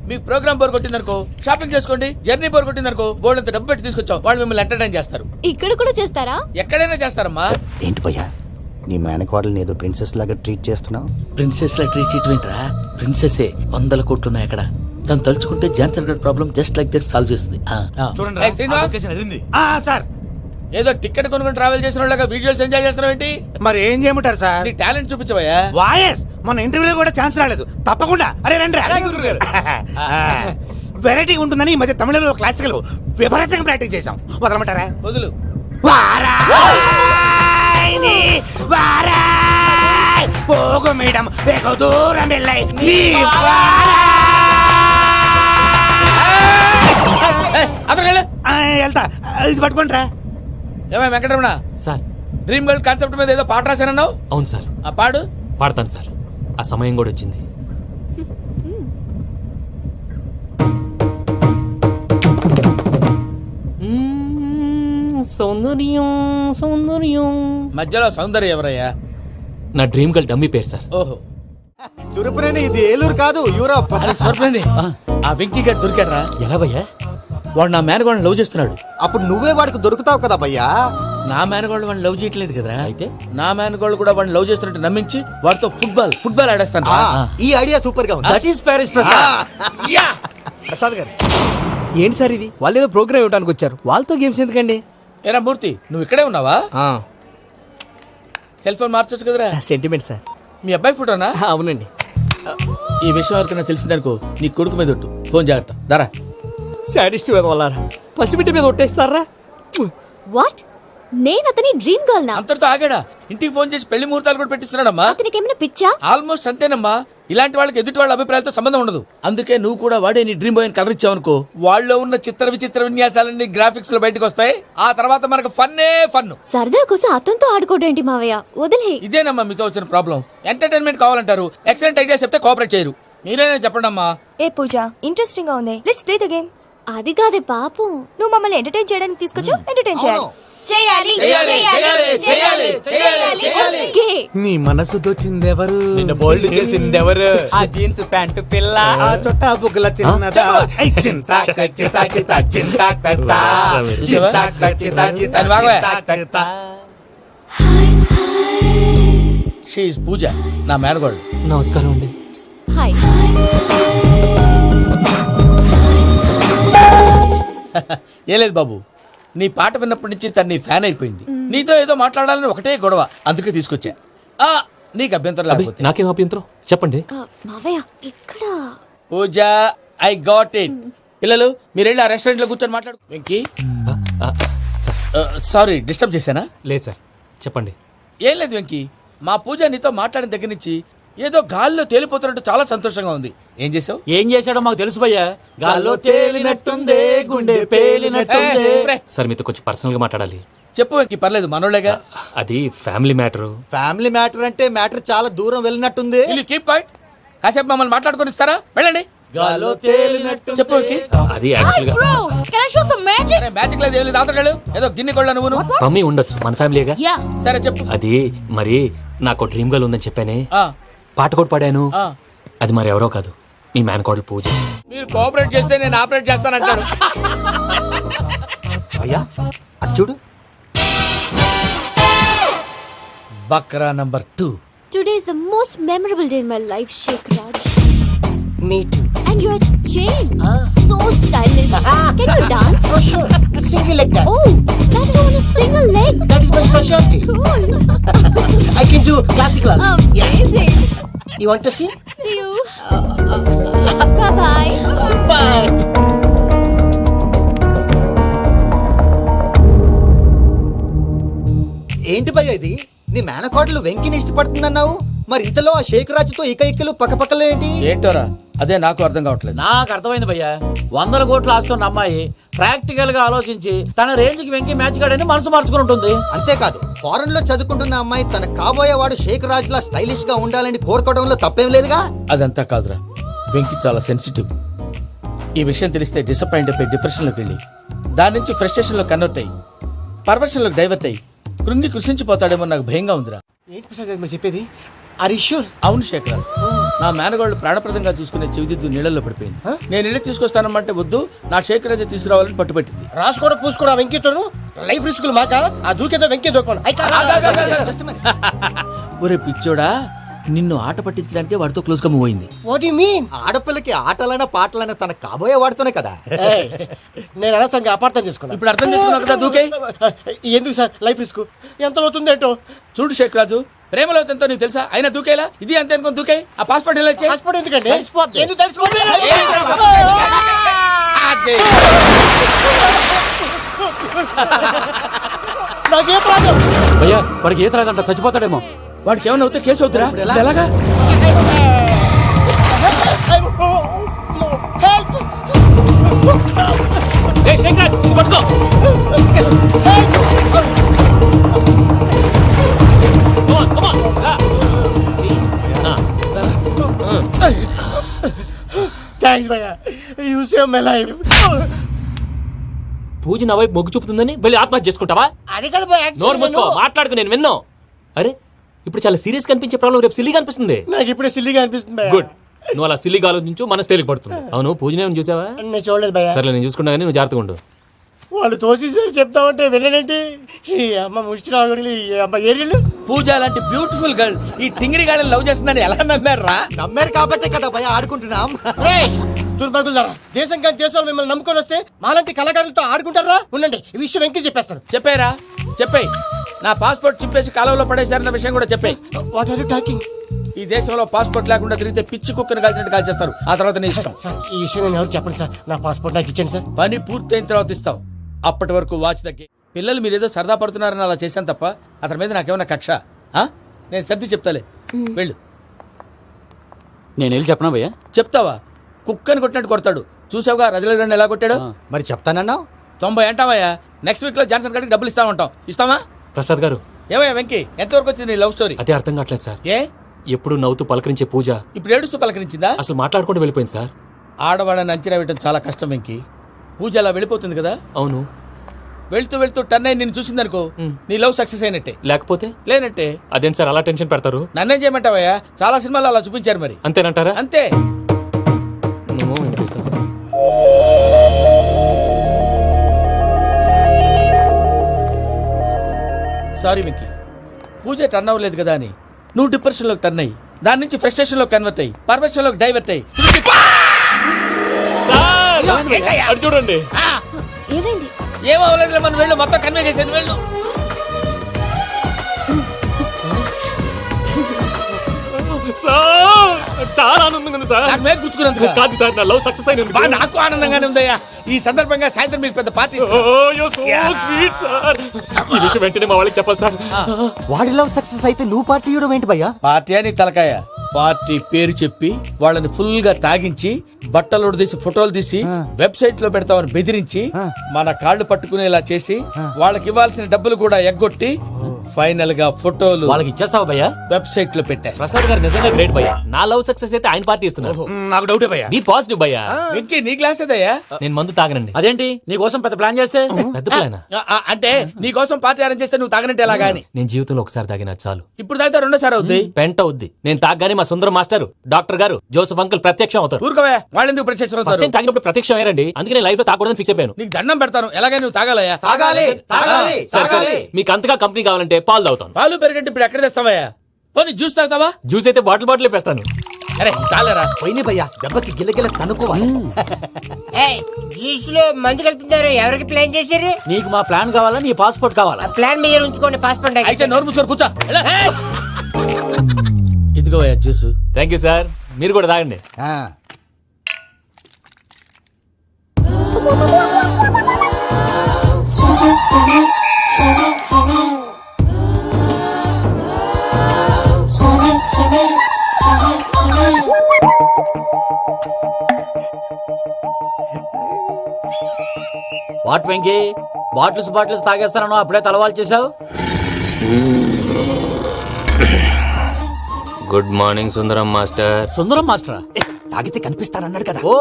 మీకు ప్రోగ్రామ్ బోర్ కొట్టిందనుకో షాపింగ్ చేసుకోండి. జర్నీ బోర్ కొట్టిందనుకో బోర్డు అంత డబ్బు పెట్టి తీసుకొచ్చాం. వాళ్ళు మిమ్మల్ని ఎంటర్టైన్ చేస్తారు. ఇక్కడ కూడా చేస్తారా? ఎక్కడైనా చేస్తారమ్మా. ఏంటి భయ్యా, నీ మేనకోడల్ని ఏదో ప్రిన్సెస్ లాగా ట్రీట్ చేస్తున్నావు? ప్రిన్సెస్ లా ట్రీట్ చేయటమేంట్రా? ప్రిన్సెసే 100 కోట్లు ఉన్నాయి అక్కడ. తను తలుచుకుంటే జాన్సన్ గడ్ problem just like that solve చేస్తుంది. ఏయ్, శ్రీనివాస్, సార్ ఏదో టికెట్ కొనుక్కొని ట్రావెల్ చేసిన వాళ్ళగా విజువల్స్ ఎంజాయ్ చేస్తున్నావు ఏంటి? మరి ఏం చేయమంటారు సార్? నీ టాలెంట్ చూపించవయ్యా. వాయస్ మన ఇంటర్వ్యూలో కూడా ఛాన్స్ రాలేదు. తప్పకుండా అరే రండి వెరైటీగా ఉంటుందని ఈ మధ్య తమిళంలో క్లాసికల్ విపరీతంగా ప్రాక్టీస్ చేశాం. వదలమంటారా? వదులు. పోగు మేడం వెగు దూరం వెళ్ళాయి. వెళ్తా, ఇది పట్టుకుంటారా? ఏమై Venkataramana, sir. Dream girl concept మీద ఏదో పాట రాశానన్నావు. అవును సార్. ఆ పాడు. పాడతాను సార్, ఆ సమయం కూడా వచ్చింది. సౌందర్యం సౌందర్యం. మధ్యలో సౌందర్య ఎవరయ్యా? నా డ్రీమ్ గర్ల్ డమ్మీ పేరు సార్. ఓహో, సురపురేని ఇది ఏలూరు కాదు, యూరోప్. సర్ప్లేండి. ఆ వెంకీ గారు దొరికాడరా? ఎలా భయ్యా? వాడు నా మేనగోళ్ళని లవ్ చేస్తున్నాడు. అప్పుడు నువ్వే వాడికి దొరుకుతావు కదా భయ్యా. నా మేనగోళ్ళు వాడిని లవ్ చేయట్లేదు కదరా. అయితే నా మేనగోళ్ళు కూడా వాడిని లవ్ చేస్తున్నట్టు నమ్మించి వాడితో ఫుట్బాల్ ఆడేస్తాను. ఈ ఐడియా సూపర్ గా ఉంది. That is Paris Prasad. Prasad గారు, ఏంటి సార్ ఇది? వాళ్ళు ఏదో ప్రోగ్రామ్ ఇవ్వడానికి వచ్చారు, వాళ్ళతో గేమ్స్ ఎందుకండి? ఏరా మూర్తి, నువ్వు ఇక్కడే ఉన్నావా? సెల్ ఫోన్ మార్చొచ్చు కదరా. Sentiment sir. మీ అబ్బాయి ఫోటోనా? అవునండి. ఈ విషయం ఎవరికైనా తెలిసిందనుకో నీ కొడుకు మీద ఒట్టు. ఫోన్ జాగ్రత్త. దారా. సాడిస్ట్ మీద వాళ్ళారా, పసిబిడ్డ మీద ఒట్టేస్తారా? వాట్? నేను అతని డ్రీమ్ గర్ల్ నా? అంతటితో ఆగాడా? ఇంటికి ఫోన్ చేసి పెళ్లి ముహూర్తాలు కూడా పెట్టిస్తున్నాడమ్మా. అతనికి ఏమైనా పిచ్చా? ఆల్మోస్ట్ అంతేనమ్మా. ఇలాంటి వాళ్ళకి ఎదుటి వాళ్ళ అభిప్రాయాలతో సంబంధం ఉండదు. అందుకే నువ్వు కూడా వాడే నీ డ్రీమ్ బాయ్ అని కవర్ ఇచ్చావనుకో, వాళ్ళలో ఉన్న చిత్ర విచిత్ర విన్యాసాలన్నీ గ్రాఫిక్స్ లో బయటకు వస్తాయి. ఆ తర్వాత మనకు ఫన్నే ఫన్. సరదా కోసం అతనితో ఆడుకోవడం మావయ్య, వదిలే. ఇదేనమ్మా మీతో వచ్చిన ప్రాబ్లం. ఎంటర్టైన్మెంట్ కావాలంటారు, ఎక్సలెంట్ ఐడియా చెప్తే కోఆపరేట్ చేయరు. మీరేనా చెప్పండి అమ్మా. ఏ పూజ, ఇంట్రెస్టింగ్ గా ఉంది. Let's play the game. అది కాదే పాపం. నువ్వు మమ్మల్ని ఎంటర్టైన్ చేయడానికి తీసుకొచ్చు ఎంటర్టైన్ చేయాలి. గే. నీ మనసు దోచిందెవరు? నిన్న బోల్డ్ చేసిందెవరు? ఆ జీన్స్ ప్యాంటు పిల్ల, ఆ చుట్టా బుగ్గల చిన్నదా. ఐ చింతా కచ్చితా చితా చింతా కత్తా. చింతా కచ్చితా చితా అది బాగోయ్. చింతా కత్తా. షీఈ్ పూజ, నా మేనగోడు. నమస్కారం అండి. హాయ్. ఏం లేదు బాబు, నీ పాట విన్నప్పటి నుంచి తను నీ ఫ్యాన్ అయిపోయింది. నీతో ఏదో మాట్లాడాలని ఒకటే గొడవ, అందుకే తీసుకొచ్చా. ఆ, నీకు అభ్యంతరం అబ్బే, లేకపోతే. నాకేం అభ్యంతరం చెప్పండి. మావయ్య ఇక్కడ. పూజ, ఐ గాట్ ఇట్. పిల్లలు మీరు వెళ్ళి ఆ రెస్టారెంట్ లో కూర్చొని మాట్లాడు. వెంకీ, సార్ సారీ డిస్టర్బ్ చేశానా? లేదు సార్ చెప్పండి. ఏం లేదు వెంకీ, మా పూజ నీతో మాట్లాడిన దగ్గర నుంచి ఏదో గాల్లో తేలిపోతున్నట్టు చాలా సంతోషంగా ఉంది. ఏం చేసావు? ఏం చేశాడో మాకు తెలుసు భయ్యా. గాల్లో తేలినట్టుందే, గుండె పేలినట్టుందే. సార్ మీతో కొంచెం పర్సనల్ గా మాట్లాడాలి. చెప్పు వెంకీ, పర్లేదు మనోళ్ళేగా. అది ఫ్యామిలీ మ్యాటరు. ఫ్యామిలీ మ్యాటర్ అంటే మ్యాటర్ చాలా దూరం వెళ్ళినట్టుంది. Keep quiet. కాసేపు మమ్మల్ని మాట్లాడుకొని ఇస్తారా? వెళ్ళండి. గాల్లో తేలినట్టు చెప్పు వెంకీ. అది యాక్చువల్ గా Bro, can I show some magic? అరే మ్యాజిక్ లేదు, ఏం లేదు, ఆతడాలు ఏదో గిన్నె కొళ్ళ నువ్వు. మమ్మీ ఉండొచ్చు, మన ఫ్యామిలీగా. Yeah. సరే చెప్పు. అది మరి నాకు డ్రీమ్ గర్ల్ ఉందని చెప్పానే, ఆ, పాట కూడా పాడాను. ఆ. అది మరి ఎవరో కాదు, మీ మేనకోడలు పూజ. మీరు కోఆపరేట్ చేస్తే నేను ఆపరేట్ చేస్తానంటారు. అయ్యా అటు చూడు. Bakra number 2. Today is the most memorable day in my life, Sheikh Raj. Me two. And your chain, so stylish. Can you dance? Oh, sure. Single leg dance. Oh, that too on a single leg. That is my specialty. Cool. I can do classical also. Amazing. You want to see? See you. Bye bye. Bye. ఏంటి భయ్య ఇది? నీ మేనకోడలు వెంకిని ఇష్టపడుతుందన్నావు, మరి ఇంతలో ఆ షేక్ రాజుతో ఇకలు పక్కపక్కలో ఏంటి? ఏంటోరా, అదే నాకు అర్థం కావట్లేదు. నాకు అర్థమైంది భయ్యా. 100 కోట్లు ఆస్తున్న అమ్మాయి ప్రాక్టికల్ గా ఆలోచించి తన రేంజ్ కి వెంకి మ్యాచ్ కాడని మనసు మార్చుకుని ఉంటుంది. అంతేకాదు, ఫారెన్ లో చదువుకుంటున్న అమ్మాయి తన కాబోయేవాడు షేక్ రాజ్ లా స్టైలిష్ గా ఉండాలని కోరుకోవడంలో తప్పేం లేదుగా. అదంతా కాదురా, వెంకి చాలా సెన్సిటివ్. ఈ విషయం తెలిస్తే డిసప్పాయింట్ అయిపోయి డిప్రెషన్లోకి వెళ్ళి దాని నుంచి ఫ్రస్ట్రేషన్లో కన్వర్ట్ అయ్యి పర్వర్షన్లోకి డైవర్ట్ అయ్యి కృంగి కృషించిపోతాడేమో నాకు భయంగా ఉందిరా. ఏంటి ప్రసాద్ గారు మీరు చెప్పేది? Are you sure? అవును శేఖర్, నా మేనగోళ్ళు ప్రాణప్రదంగా చూసుకునే చెవిదిద్దు నీళ్ళల్లో పడిపోయింది. నేను ఇల్లు తీసుకొస్తానమ్మంటే వద్దు, నా శేఖర్ అయితే తీసుకురావాలని పట్టుబట్టింది. రాసుకోవడం పూసుకోవడం ఆ వెంకీతోను లైఫ్ రిస్కులు మాక. ఆ దూకేదో వెంకీ దూకోను. ఒరే పిచ్చోడా, నిన్ను ఆట పట్టించడానికి వాడితో క్లోజ్ గా మూవ్ అయింది. What you mean? ఆడపిల్లకి ఆటలైనా పాటలైనా తన కాబోయేవాడితోనే కదా. నేను అనవసరంగా అపార్థం చేసుకున్నా. ఇప్పుడు అర్థం చేసుకున్నావు కదా, దూకే. ఎందుకు సార్ లైఫ్ రిస్క్? ఎంత అవుతుంది ఏంటో. చూడు షేక్ రాజు, ప్రేమలో ఎంతో నీకు తెలుసా? అయినా దూకేలా, ఇది అంతే అనుకుని దూకే. ఆ పాస్పోర్ట్ ఎలా ఇచ్చే? పాస్పోర్ట్ ఎందుకండి? ఎందుకు తెలుసుకోండి? నాకేం ప్రాబ్లం? భయ్యా వాడికి ఈత రాదంట, చచ్చిపోతాడేమో. వాడికి ఏమైనా అవుతే కేసు అవుతురా? ఎలాగా? ఏయ్, శంకర్, ఇది పట్టుకో. Come on, come on. రా. థ్యాంక్స్ భయ్యా, యు సేవ్ మై లైఫ్. పూజ నా వైపు మొగ్గు చూపుతుందని వెళ్ళి ఆత్మహత్య చేసుకుంటావా? అది కదా భయ్యా, నోరు మూసుకో, మాట్లాడుకు, నేను విన్నాం. అరే ఇప్పుడు చాలా సీరియస్ కనిపించే ప్రాబ్లం రేపు సిల్లీగా అనిపిస్తుంది. నాకు ఇప్పుడే సిల్లిగా అనిపిస్తుంది భయ్యా. గుడ్, నువ్వు అలా సిల్లీగా ఆలోచించు, మనసు తేలిక పడుతుంది. అవును, పూజనే చూసావా? నేను చూడలేదు భయ్యా. సరే నేను చూసుకున్నా కానీ నువ్వు జాగ్రత్తగా ఉండు. వాళ్ళు తోసేసారు చెప్తామంటే విననేంటి? ఈ అమ్మ ముష్టి రాగుడి, ఈ అమ్మ ఏరియలు. పూజ లాంటి బ్యూటిఫుల్ గర్ల్ ఈ టింగిరి గాడిని లవ్ చేస్తుందని ఎలా నమ్మారా? నమ్మారు కాబట్టే కదా భయ ఆడుకుంటున్నాం. దుర్భగులారా, దేశం కానీ దేశాలు మిమ్మల్ని నమ్ముకొని వస్తే మాలాంటి కళాకారులతో ఆడుకుంటారా? ఉండండి, ఈ విషయం వెంకీ చెప్పేస్తాను. చెప్పారా? చెప్పేయ్. నా పాస్పోర్ట్ చింపేసి కాలంలో పడేశారన్న విషయం కూడా చెప్పేయ్. What are you talking? ఈ దేశంలో పాస్పోర్ట్ లేకుండా తిరిగితే పిచ్చి కుక్కను కాల్చినట్టు కాల్చేస్తారు. ఆ తర్వాత నీ ఇష్టం. సార్ ఈ విషయం నేను ఎవరు చెప్పండి సార్. నా పాస్పోర్ట్ నాకు ఇచ్చేయండి సార్. పని పూర్తయిన తర్వాత ఇస్తాం. అప్పటి వరకు వాచ్ తగ్గి. పిల్లలు మీరేదో సరదా పడుతున్నారని అలా చేశాను తప్ప అతని మీద నాకేమన్నా కక్ష? నేను సర్ది చెప్తాలే, వెళ్ళు. నేను వెళ్ళి చెప్పనా భయ్యా? చెప్తావా? కుక్కని కొట్టినట్టు కొడతాడు. చూసావుగా రజలగడ్డ ఎలా కొట్టాడు? మరి చెప్తానన్నావు. 90 అంటావయ్యా. నెక్స్ట్ వీక్ లో జాన్సన్ గడికి డబ్బులు ఇస్తామంటాం. ఇస్తావా? ప్రసాద్ గారు, ఏమయ్యా వెంకీ, ఎంతవరకు వచ్చింది నీ లవ్ స్టోరీ? అదే అర్థం కావట్లేదు సార్. ఏ ఎప్పుడు నవ్వుతూ పలకరించే పూజ ఇప్పుడు ఏడుస్తూ పలకరించిందా? అసలు మాట్లాడుకుంటూ వెళ్ళిపోయింది సార్. ఆడవాళ్ళని అంచనా వేయడం చాలా కష్టం వెంకీ. పూజ అలా వెళ్ళిపోతుంది కదా, అవును. వెళ్తూ వెళ్తూ టర్న్ అయి నిన్ను చూసిందనుకో, నీ లవ్ సక్సెస్ అయినట్టే. లేకపోతే లేనట్టే. అదేంటి సార్ అలా టెన్షన్ పెడతారు? నన్నేం చేయమంటావయ్యా, చాలా సినిమాలు అలా చూపించారు మరి. అంతేనంటారా? అంతే. నమో వెంకటేశ. సారీ మిక్కీ, పూజ టర్న్ అవ్వలేదు కదా అని నువ్వు డిప్రెషన్ లోకి టర్న్ అయ్యి దాని నుంచి ఫ్రస్ట్రేషన్ లో కన్వర్ట్ అయ్యి పర్వర్షన్ లోకి డైవర్ట్ అయ్యి సార్, అటు చూడండి. ఏమైంది? ఏం అవ్వలేదు, మనం వెళ్ళు, మొత్తం కన్వే చేసేది వెళ్ళు. సార్, చాలా ఆనందంగా ఉంది సార్. నాకు మేలు గుచ్చుకున్నందుకు కాదు సార్, నా లవ్ సక్సెస్ అయినందుకు. బా, నాకు ఆనందంగానే ఉందయ్యా. ఈ సందర్భంగా సాయంత్రం మీకు పెద్ద party. Oh, you're so sweet, sir. ఈ విషయం వెంటనే మా వాళ్ళకి చెప్పాలి సార్. వాడి లవ్ సక్సెస్ అయితే నువ్వు పార్టీ ఇవ్వడం ఏంటి భయ్యా? పార్టీ అని తలకాయ, పార్టీ పేరు చెప్పి వాళ్ళని ఫుల్ గా తాగించి బట్టలు తీసి ఫోటోలు తీసి వెబ్సైట్ లో పెడతామని బెదిరించి మన కాళ్ళు పట్టుకునేలా చేసి వాళ్ళకి ఇవ్వాల్సిన డబ్బులు కూడా ఎగ్గొట్టి ఫైనల్ గా ఫోటోలు వాళ్ళకి ఇచ్చేస్తావా భయ్యా? వెబ్సైట్ లో పెట్టేస్తా. ప్రసాద్ గారు నిజంగా గ్రేట్ భయ్యా. నా లవ్ సక్సెస్ అయితే ఆయన పార్టీ ఇస్తున్నారు. నాకు డౌటే భయ్యా. బీ పాజిటివ్ భయ్యా. వెంకీ, నీ గ్లాస్ ఏదయ్యా? నేను మందు తాగనండి. అదేంటి నీ కోసం పెద్ద ప్లాన్ చేస్తే? పెద్ద ప్లానా? అంటే నీ కోసం పార్టీ అరేంజ్ చేస్తే నువ్వు తాగనంటే ఎలాగా అని. నేను జీవితంలో ఒకసారి తాగినా చాలు. ఇప్పుడు తాగితే రెండోసారి అవుద్ది. పెంట అవుద్ది. నేను తాగగానే మా సుందరం మాస్టర్, డాక్టర్ గారు, జోసఫ్ అంకుల్ ప్రత్యక్షం అవుతారు. ఊరుకోవా, వాళ్ళు ఎందుకు ప్రత్యక్షం ఫస్ట్ అవుతారు? టైం తాగినప్పుడు ప్రత్యక్షం అయ్యారండి. అందుకే నేను లైఫ్ లో తాగకూడదని ఫిక్స్ అయిపోయాను. నీకు దండం పెడతాను, ఎలాగైనా నువ్వు తాగాలయ్యా. సరే, సరే. మీకు అంతగా కంపెనీ కావాలంటే పాలు తాగుతాను. పాలు పెరిగంటే ఇప్పుడు ఎక్కడ తెస్తావయ్యా? పోనీ జ్యూస్ తాగుతావా? జ్యూస్ అయితే బాటిల్ వేస్తాను. అరే చాలరా. పోయిన భయ్యా, దెబ్బకి గిల్లగిల్ల తనుకోవాలి. జ్యూస్ లో మందు కలుపుతున్నారు, ఎవరికి ప్లాన్ చేశారు? నీకు మా ప్లాన్ కావాలా, నీ పాస్పోర్ట్ కావాలా? ప్లాన్ మీద ఉంచుకోండి, పాస్పోర్ట్ అయితే నోరు మూసుకొని కూర్చో. ఇదిగో జ్యూస్. Thank you sir. మీరు కూడా తాగండి. వాట్ వెంకీ, బాటిల్స్ తాగేస్తానో అప్పుడే తలవాలు చేసావు. Good morning Sundaram master. Sundaram మాస్టరా? తాగితే కనిపిస్తానన్నాడు కదా. Oh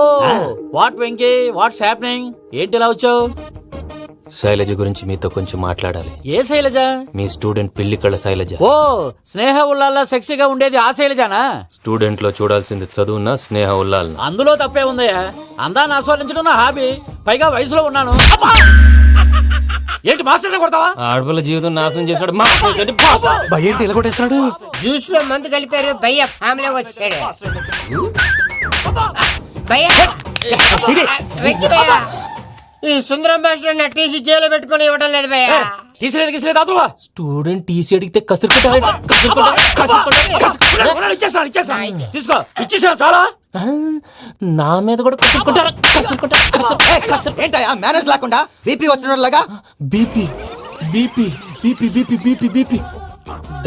what Venky, what's happening? ఏంటి ఇలా వచ్చావు? శైలజ గురించి మీతో కొంచెం మాట్లాడాలి. ఏ శైలజ? మీ స్టూడెంట్ పిల్లి కళ్ళ శైలజ. ఓ స్నేహ ఉల్లాల్లో సెక్సీగా ఉండేది ఆ శైలజానా? స్టూడెంట్ లో చూడాల్సింది చదువున స్నేహ ఉల్లాల్. అందులో తప్పే ఉందయ్యా. అందాన్ని ఆస్వాదించడం నా హాబీ, పైగా వయసులో ఉన్నాను. ఏంటి మాస్టర్ కొడతావా? ఆడపిల్ల జీవితం నాశనం చేశాడు. ఏంటి ఇలా కొట్టేస్తున్నాడు? జ్యూస్ లో మందు కలిపారు, భయ్య ఫ్యామిలీ వచ్చాడు. భయ్య వెక్కి భయ్య, ఈ సుందరం భాష నా టీసీ జైలు పెట్టుకుని ఇవ్వడం లేదు భయ్య. స్టూడెంట్ టీసీ అడిగితే కసురుకుంటా. తీసుకో, ఇచ్చేసా చాలా. నా మీద కూడా కసురుకుంటారా? ఏంటయ్యా మేనేజ్ లేకుండా బీపీ వచ్చినలాగా? BP BP BP BP BP BP.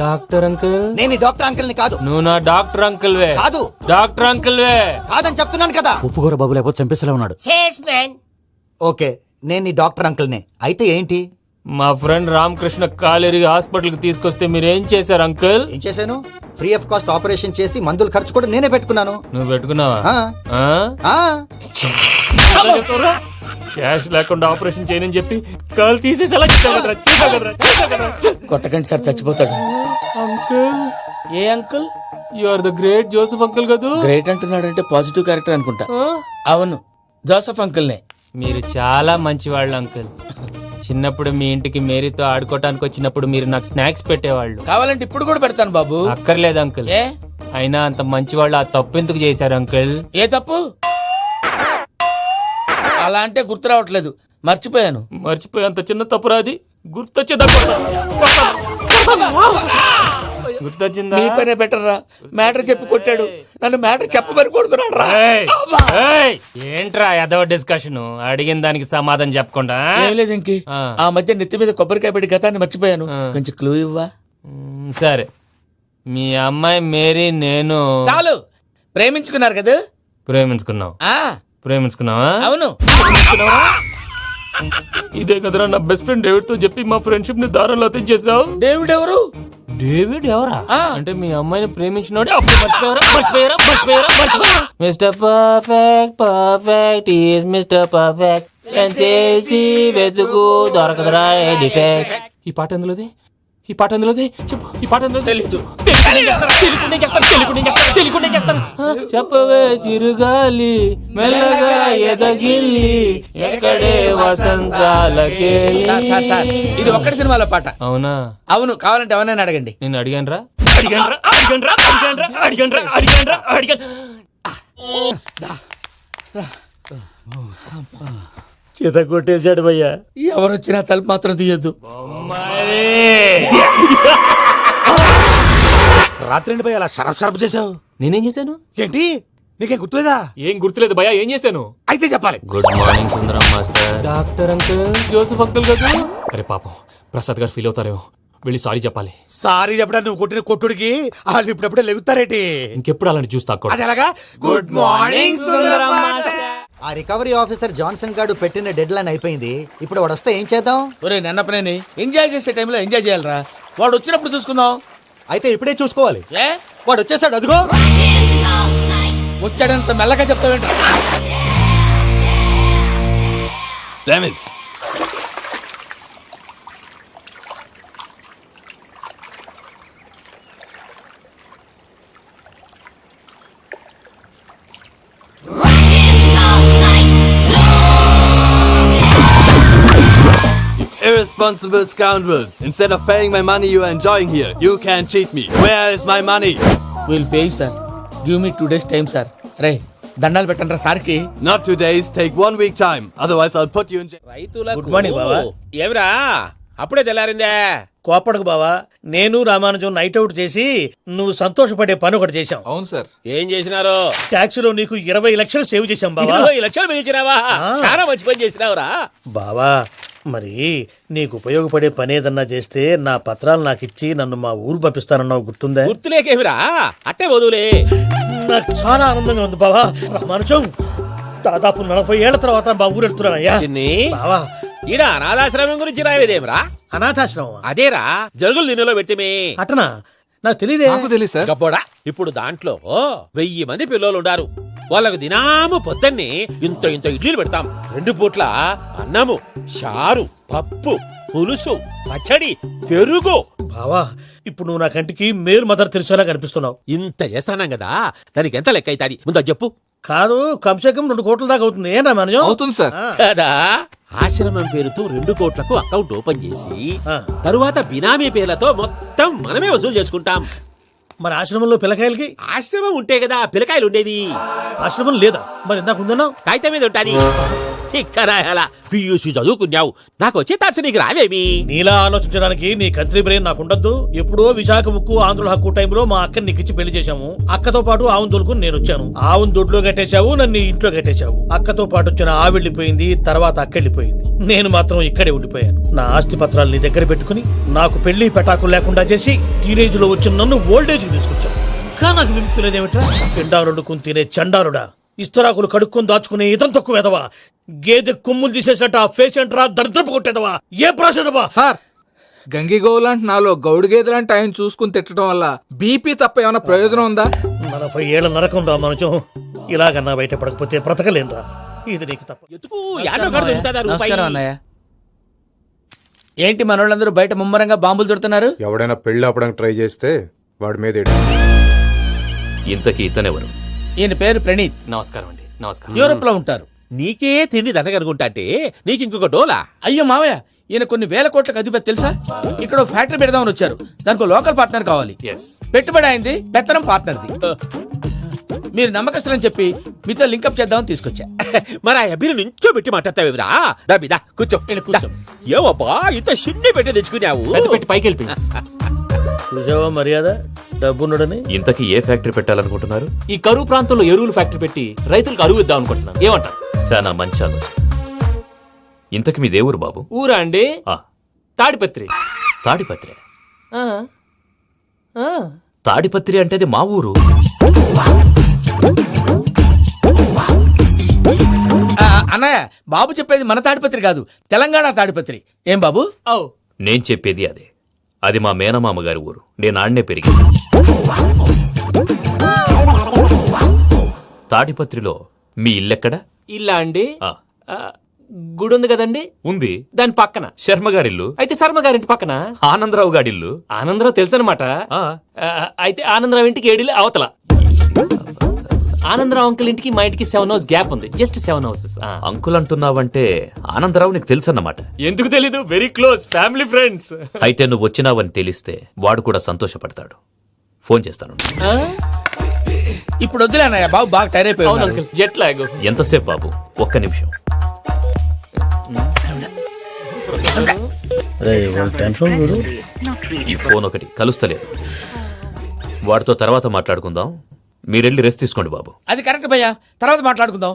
Doctor uncle, నేను ఈ డాక్టర్ అంకుల్ ని కాదు. నువ్వు నా డాక్టర్ అంకుల్ వే. కాదు. డాక్టర్ అంకుల్ వే కాదని చెప్తున్నాను కదా. ఉప్పుకూర బాబు లేకపోతే చంపేసేలా ఉన్నాడు. Sales man. ఓకే, నేను ఈ డాక్టర్ అంకుల్ నే. అయితే ఏంటి? మా ఫ్రెండ్ రామకృష్ణ కాలేరికి హాస్పిటల్ కి తీసుకొస్తే మీరేం చేశారు అంకుల్? ఏం చేశాను? ఫ్రీ ఆఫ్ కాస్ట్ ఆపరేషన్ చేసి మందుల ఖర్చు కూడా నేనే పెట్టుకున్నాను. నువ్వు పెట్టుకున్నావా? ఆ. క్యాష్ లేకుండా ఆపరేషన్ చేయనని చెప్పి కాల్ తీసేసి ఎలా కొట్టకండి సార్, చచ్చిపోతాడు. అంకుల్, ఏ uncle? You are the great Joseph uncle కదా. గ్రేట్ అంటున్నాడంటే పాజిటివ్ క్యారెక్టర్ అనుకుంటా. అవును, జోసఫ్ అంకుల్ నే. మీరు చాలా మంచివాళ్ళు అంకుల్. చిన్నప్పుడు మీ ఇంటికి మేరీతో ఆడుకోవటానికి వచ్చినప్పుడు మీరు నాకు స్నాక్స్ పెట్టేవాళ్ళు. కావాలంటే ఇప్పుడు కూడా పెడతాను బాబు. అక్కర్లేదు అంకుల్. ఏ? అయినా అంత మంచివాళ్ళు ఆ తప్పు ఎందుకు చేశారు అంకుల్? ఏ తప్పు? అలా అంటే గుర్తు రావట్లేదు, మర్చిపోయాను. మర్చిపోయి అంత చిన్న తప్పురాది గుర్తొచ్చేదా? గుర్తొచ్చిందా? నీ పనే బెటర్ రా. మ్యాటర్ చెప్పి కొట్టాడు, నన్ను మ్యాటర్ చెప్పమని కొడుతున్నాడు రా. ఏంట్రా ఎదవ డిస్కషన్? అడిగిన దానికి సమాధానం చెప్పకుండా. ఏం లేదు ఇంకి, ఆ మధ్య నెత్తి మీద కొబ్బరికాయ పెట్టి గతాన్ని మర్చిపోయాను. కొంచెం క్లూ ఇవ్వా? సరే, మీ అమ్మాయి మేరీ నేను చాలు. ప్రేమించుకున్నారు కదా? ప్రేమించుకున్నావు. ప్రేమించుకున్నావా? అవును. ఇదే కదరా నా బెస్ట్ ఫ్రెండ్ డేవిడ్ తో చెప్పి మా ఫ్రెండ్షిప్ ని దారంలో తెంచేసావు. డేవిడ్ ఎవరు? డేవిడ్ ఎవరా? అంటే మీ అమ్మాయిని ప్రేమించినోడే అప్పుడు మర్చిపోయారా? Mister perfect perfect is mister perfect చేసి వెతుకు దొరకదురా డిఫెక్ట్. ఈ పాట ఎందులోది? ఈ పాట ఎందులోది? చెప్పు. ఈ పాట ఎందులో? తెలీదు. చెప్పవే చిరుగాలి మెల్లగా ఎదగిల్లి ఎక్కడే వసంతాలకే. ఇది ఒక్కటి సినిమాలో పాట. అవునా? అవును, కావాలంటే ఎవరైనా అడగండి. నేను అడిగాను రా. చేత కొట్టేశాడు భయ్యా. ఎవరు వచ్చినా తలుపు మాత్రం తీయద్దు. రాత్రి భయ అలా షరఫ్ చేసావు. నేనేం చేశాను? ఏంటి నీకేం గుర్తులేదా? ఏం గుర్తులేదు భయ్యా. ఏం చేశాను? అయితే చెప్పాలి. Good morning Sundaram master. Doctor uncle, Joseph uncle కదా. అరే పాపం, ప్రసాద్ గారు ఫీల్ అవుతారేమో. వెళ్ళి సారీ చెప్పాలి. సారీ చెప్పడా నువ్వు కొట్టిన కొట్టుడికి వాళ్ళు ఇప్పుడప్పుడే లెగుతారేటి? ఇంకెప్పుడు అలాంటి జ్యూస్ తాక్కూడదు. అది ఎలాగా? Good morning Sundaram master. ఆ రికవరీ ఆఫీసర్ జాన్సన్ గారు పెట్టిన డెడ్ లైన్ అయిపోయింది. ఇప్పుడు వాడు వస్తే ఏం చేద్దాం? ఒరే నన్నపనేని, ఎంజాయ్ చేసే టైంలో ఎంజాయ్ చేయాలరా. వాడు వచ్చినప్పుడు చూసుకుందాం. అయితే ఇప్పుడే చూసుకోవాలి. ఏ వాడు వచ్చేసాడు, అదిగో. వచ్చాడంత మెల్లగా చెప్తావేంట? Irresponsible scoundrels. Instead of paying my money you are enjoying here, you can cheat me. Where is my money? Will pay sir. Give me 2 days time sir. రే దండాలు పెట్టండి రా సార్కి. Not 2 days, take 1 week time. Otherwise I'll put you in jail. Good morning బావా. ఏమిరా అప్పుడే తెల్లారిందే? కోపడకు బావా. నేను రామానుజం నైట్ అవుట్ చేసి నువ్వు సంతోషపడే పని ఒకటి చేశాం. అవును సార్. ఏం చేసినారు? ట్యాక్సీలో నీకు 20 లక్షలు సేవ్ చేశాం బావా. 20 లక్షలు మిగిల్చినావా? చాలా మంచి పని చేసినావురా. బావా, మరి నీకు ఉపయోగపడే పని ఏదన్నా చేస్తే నా పత్రాలు నాకు ఇచ్చి నన్ను మా ఊరు పంపిస్తానన్నావు, గుర్తుందా? గుర్తులేకేమిరా, అట్టే వదులే. నాకు చాలా ఆనందంగా ఉంది బావా. రామానుజం, దాదాపు 40 ఏళ్ల తర్వాత మా ఊరు వెళ్తున్నానయ్యా. బావా, ఈడ అనాథాశ్రమం గురించి రావేదేమిరా? అనాథాశ్రమం అదేరా, జరుగులు దీనిలో పెడితేమే. అటనా? నాకు తెలియదే. తెలియదు సార్. గబ్బోడా, ఇప్పుడు దాంట్లో 1000 మంది పిల్లలు ఉండారు. వాళ్ళకు దినాము పొద్దున్నే ఇంత ఇంత ఇడ్లీలు పెడతాం. 2 పూట్ల అన్నము, చారు, పప్పు, పులుసు, పచ్చడి, పెరుగు. బావా, ఇప్పుడు నువ్వు నా కంటికి మేరు మదర్ తెలిసేలా కనిపిస్తున్నావు. ఇంత చేస్తానం కదా, దానికి ఎంత లెక్క అవుతుంది ముందు చెప్పు. కాదు, కంసేకం 2 కోట్ల దాకా అవుతుంది. ఏం రామానుజం? అవుతుంది సార్. కదా, ఆశ్రమం పేరుతో 2 కోట్లకు అకౌంట్ ఓపెన్ చేసి తరువాత బినామీ పేర్లతో మొత్తం మనమే వసూలు చేసుకుంటాం. మరి ఆశ్రమంలో పిల్లకాయలకి? ఆశ్రమం ఉంటే కదా పిల్లకాయలు ఉండేది. ఆశ్రమం లేదా? మరి ఇందాక ఉందన్నావు. కాగితం మీద ఉంటాది. చిక్కరాయాల పియూసీ చదువుకున్నావు, నాకు వచ్చే తాట్స్ నీకు రావేమి? నీలా ఆలోచించడానికి నీ కంత్రి బ్రెయిన్ నాకు ఉండద్దు. ఎప్పుడో విశాఖ ఉక్కు ఆంధ్రుల హక్కు టైంలో మా అక్కని నీకిచ్చి పెళ్లి చేశాము. అక్కతో పాటు ఆవును దొడుకుని నేను వచ్చాను. ఆవును దొడ్లో కట్టేశావు, నన్ను ఇంట్లో కట్టేశావు. అక్కతో పాటు వచ్చిన ఆవిళ్ళిపోయింది, తర్వాత అక్కెళ్ళిపోయింది. నేను మాత్రం ఇక్కడే ఉండిపోయాను. నా ఆస్తి పత్రాలు నీ దగ్గర పెట్టుకుని నాకు పెళ్లి పెటాకులు లేకుండా చేసి టీనేజ్ లో వచ్చిన నన్ను ఓల్డేజ్ కి తీసుకొచ్చావు. కానీ నాకు విముక్తి లేదేమిట్రా? పిండారుడుకుని తినే చండారుడా, ఇస్తరాకులు కడుక్కొని దాచుకునే ఇతం తక్కువ ఎదవా, గేదె కొమ్ములు తీసేసట ఆ పేషెంట్ రా దరిద్రపు కొట్టేదవా, ఏ ప్రాసెదవా? సార్, గంగిగోవులాంటి నాలో గౌడు గేదెలాంటి ఆయన చూసుకుని తిట్టడం వల్ల బీపీ తప్ప ఏమైనా ప్రయోజనం ఉందా? 40 ఏళ్ల నరకం రా మనచం. ఇలాగన్నా బయటపడకపోతే బ్రతకలేనురా. ఇది నీకు తప్ప. నమస్కారం అన్నయ్య. ఏంటి మనోళ్ళందరూ బయట ముమ్మరంగా బాంబులు దొరుకుతున్నారు? ఎవడైనా పెళ్లి ఆపడానికి ట్రై చేస్తే వాడి మీద ఇంతకీ ఇతనెవరు? ఈయన పేరు ప్రణీత్. నమస్కారం అండి. నమస్కారం. యూరోప్ లో ఉంటారు. నీకే తిండి దండగనుకుంటా అంటే నీకు ఇంకొక డోలా? అయ్యో మావయ్య, ఈయన కొన్ని వేల కోట్లకు అధిపతి తెలుసా? ఇక్కడ ఫ్యాక్టరీ పెడదామని వచ్చారు. దానికి లోకల్ పార్ట్నర్ కావాలి. పెట్టుబడి అయింది, పెత్తనం పార్ట్నర్ది. మీరు నమ్మకస్తులని చెప్పి మీతో లింకప్ చేద్దామని తీసుకొచ్చా. మరి ఆ అబ్బిని నుంచో పెట్టి మాట్లాడతావేమిరా? దాబిదా కూర్చో. ఏవబ్బా ఇంత సిన్ని పెట్టి తెచ్చుకున్నావు? పెట్టి పైకి వెళ్ళి చూసావా మర్యాద, డబ్బున్నడని. ఇంతకీ ఏ ఫ్యాక్టరీ పెట్టాలనుకుంటున్నారు? ఈ కరువు ప్రాంతంలో ఎరువులు ఫ్యాక్టరీ పెట్టి రైతులకు అరువు ఇద్దాం అనుకుంటున్నాను. ఏమంటారు? శానా మంచి ఆలోచన. ఇంతకి మీ దేవురు బాబు? ఊరా అండి, తాడిపత్రి. తాడిపత్రి? తాడిపత్రి అంటే అది మా ఊరు. అన్నయ్య, బాబు చెప్పేది మన తాడిపత్రి కాదు, తెలంగాణ తాడిపత్రి. ఏం బాబు? నేను చెప్పేది అదే. అది మా మేనమామ గారి ఊరు. నేను ఆడనే పెరిగింది. తాడిపత్రిలో మీ ఇల్లెక్కడ? ఇల్లా అండి, గుడి ఉంది కదండి ఉంది. దాని పక్కన శర్మ గారిల్లు. అయితే శర్మ గారింటి పక్కన ఆనందరావు గారిల్లు. ఆనందరావు తెలుసు అనమాట. అయితే ఆనందరావు ఇంటికి 7 అవతల. ఆనందరావు అంకుల్ ఇంటికి మా ఇంటికి 7 హౌస్ గ్యాప్ ఉంది. Just 7 houses. అంకుల్ అంటున్నావంటే ఆనందరావు నీకు తెలుసన్నమాట. ఎందుకు తెలీదు? Very close family friends. అయితే నువ్వు వచ్చినావని తెలిస్తే వాడు కూడా సంతోషపడతాడు. ఫోన్ చేస్తాను. ఇప్పుడు వద్దులే అన్నయ్య, బాబు బాగా టైర్ అవును అయిపోయి అంకుల్, జెట్ లాగ్. ఎంతసేపు బాబు? ఒక్క నిమిషం. టెన్షన్ చూడు. ఈ ఫోన్ ఒకటి కలుస్తలేదు. వాడితో తర్వాత మాట్లాడుకుందాం. మీరెళ్ళి రెస్ట్ తీసుకోండి బాబు. అది కరెక్ట్ భయ్యా, తర్వాత మాట్లాడుకుందాం.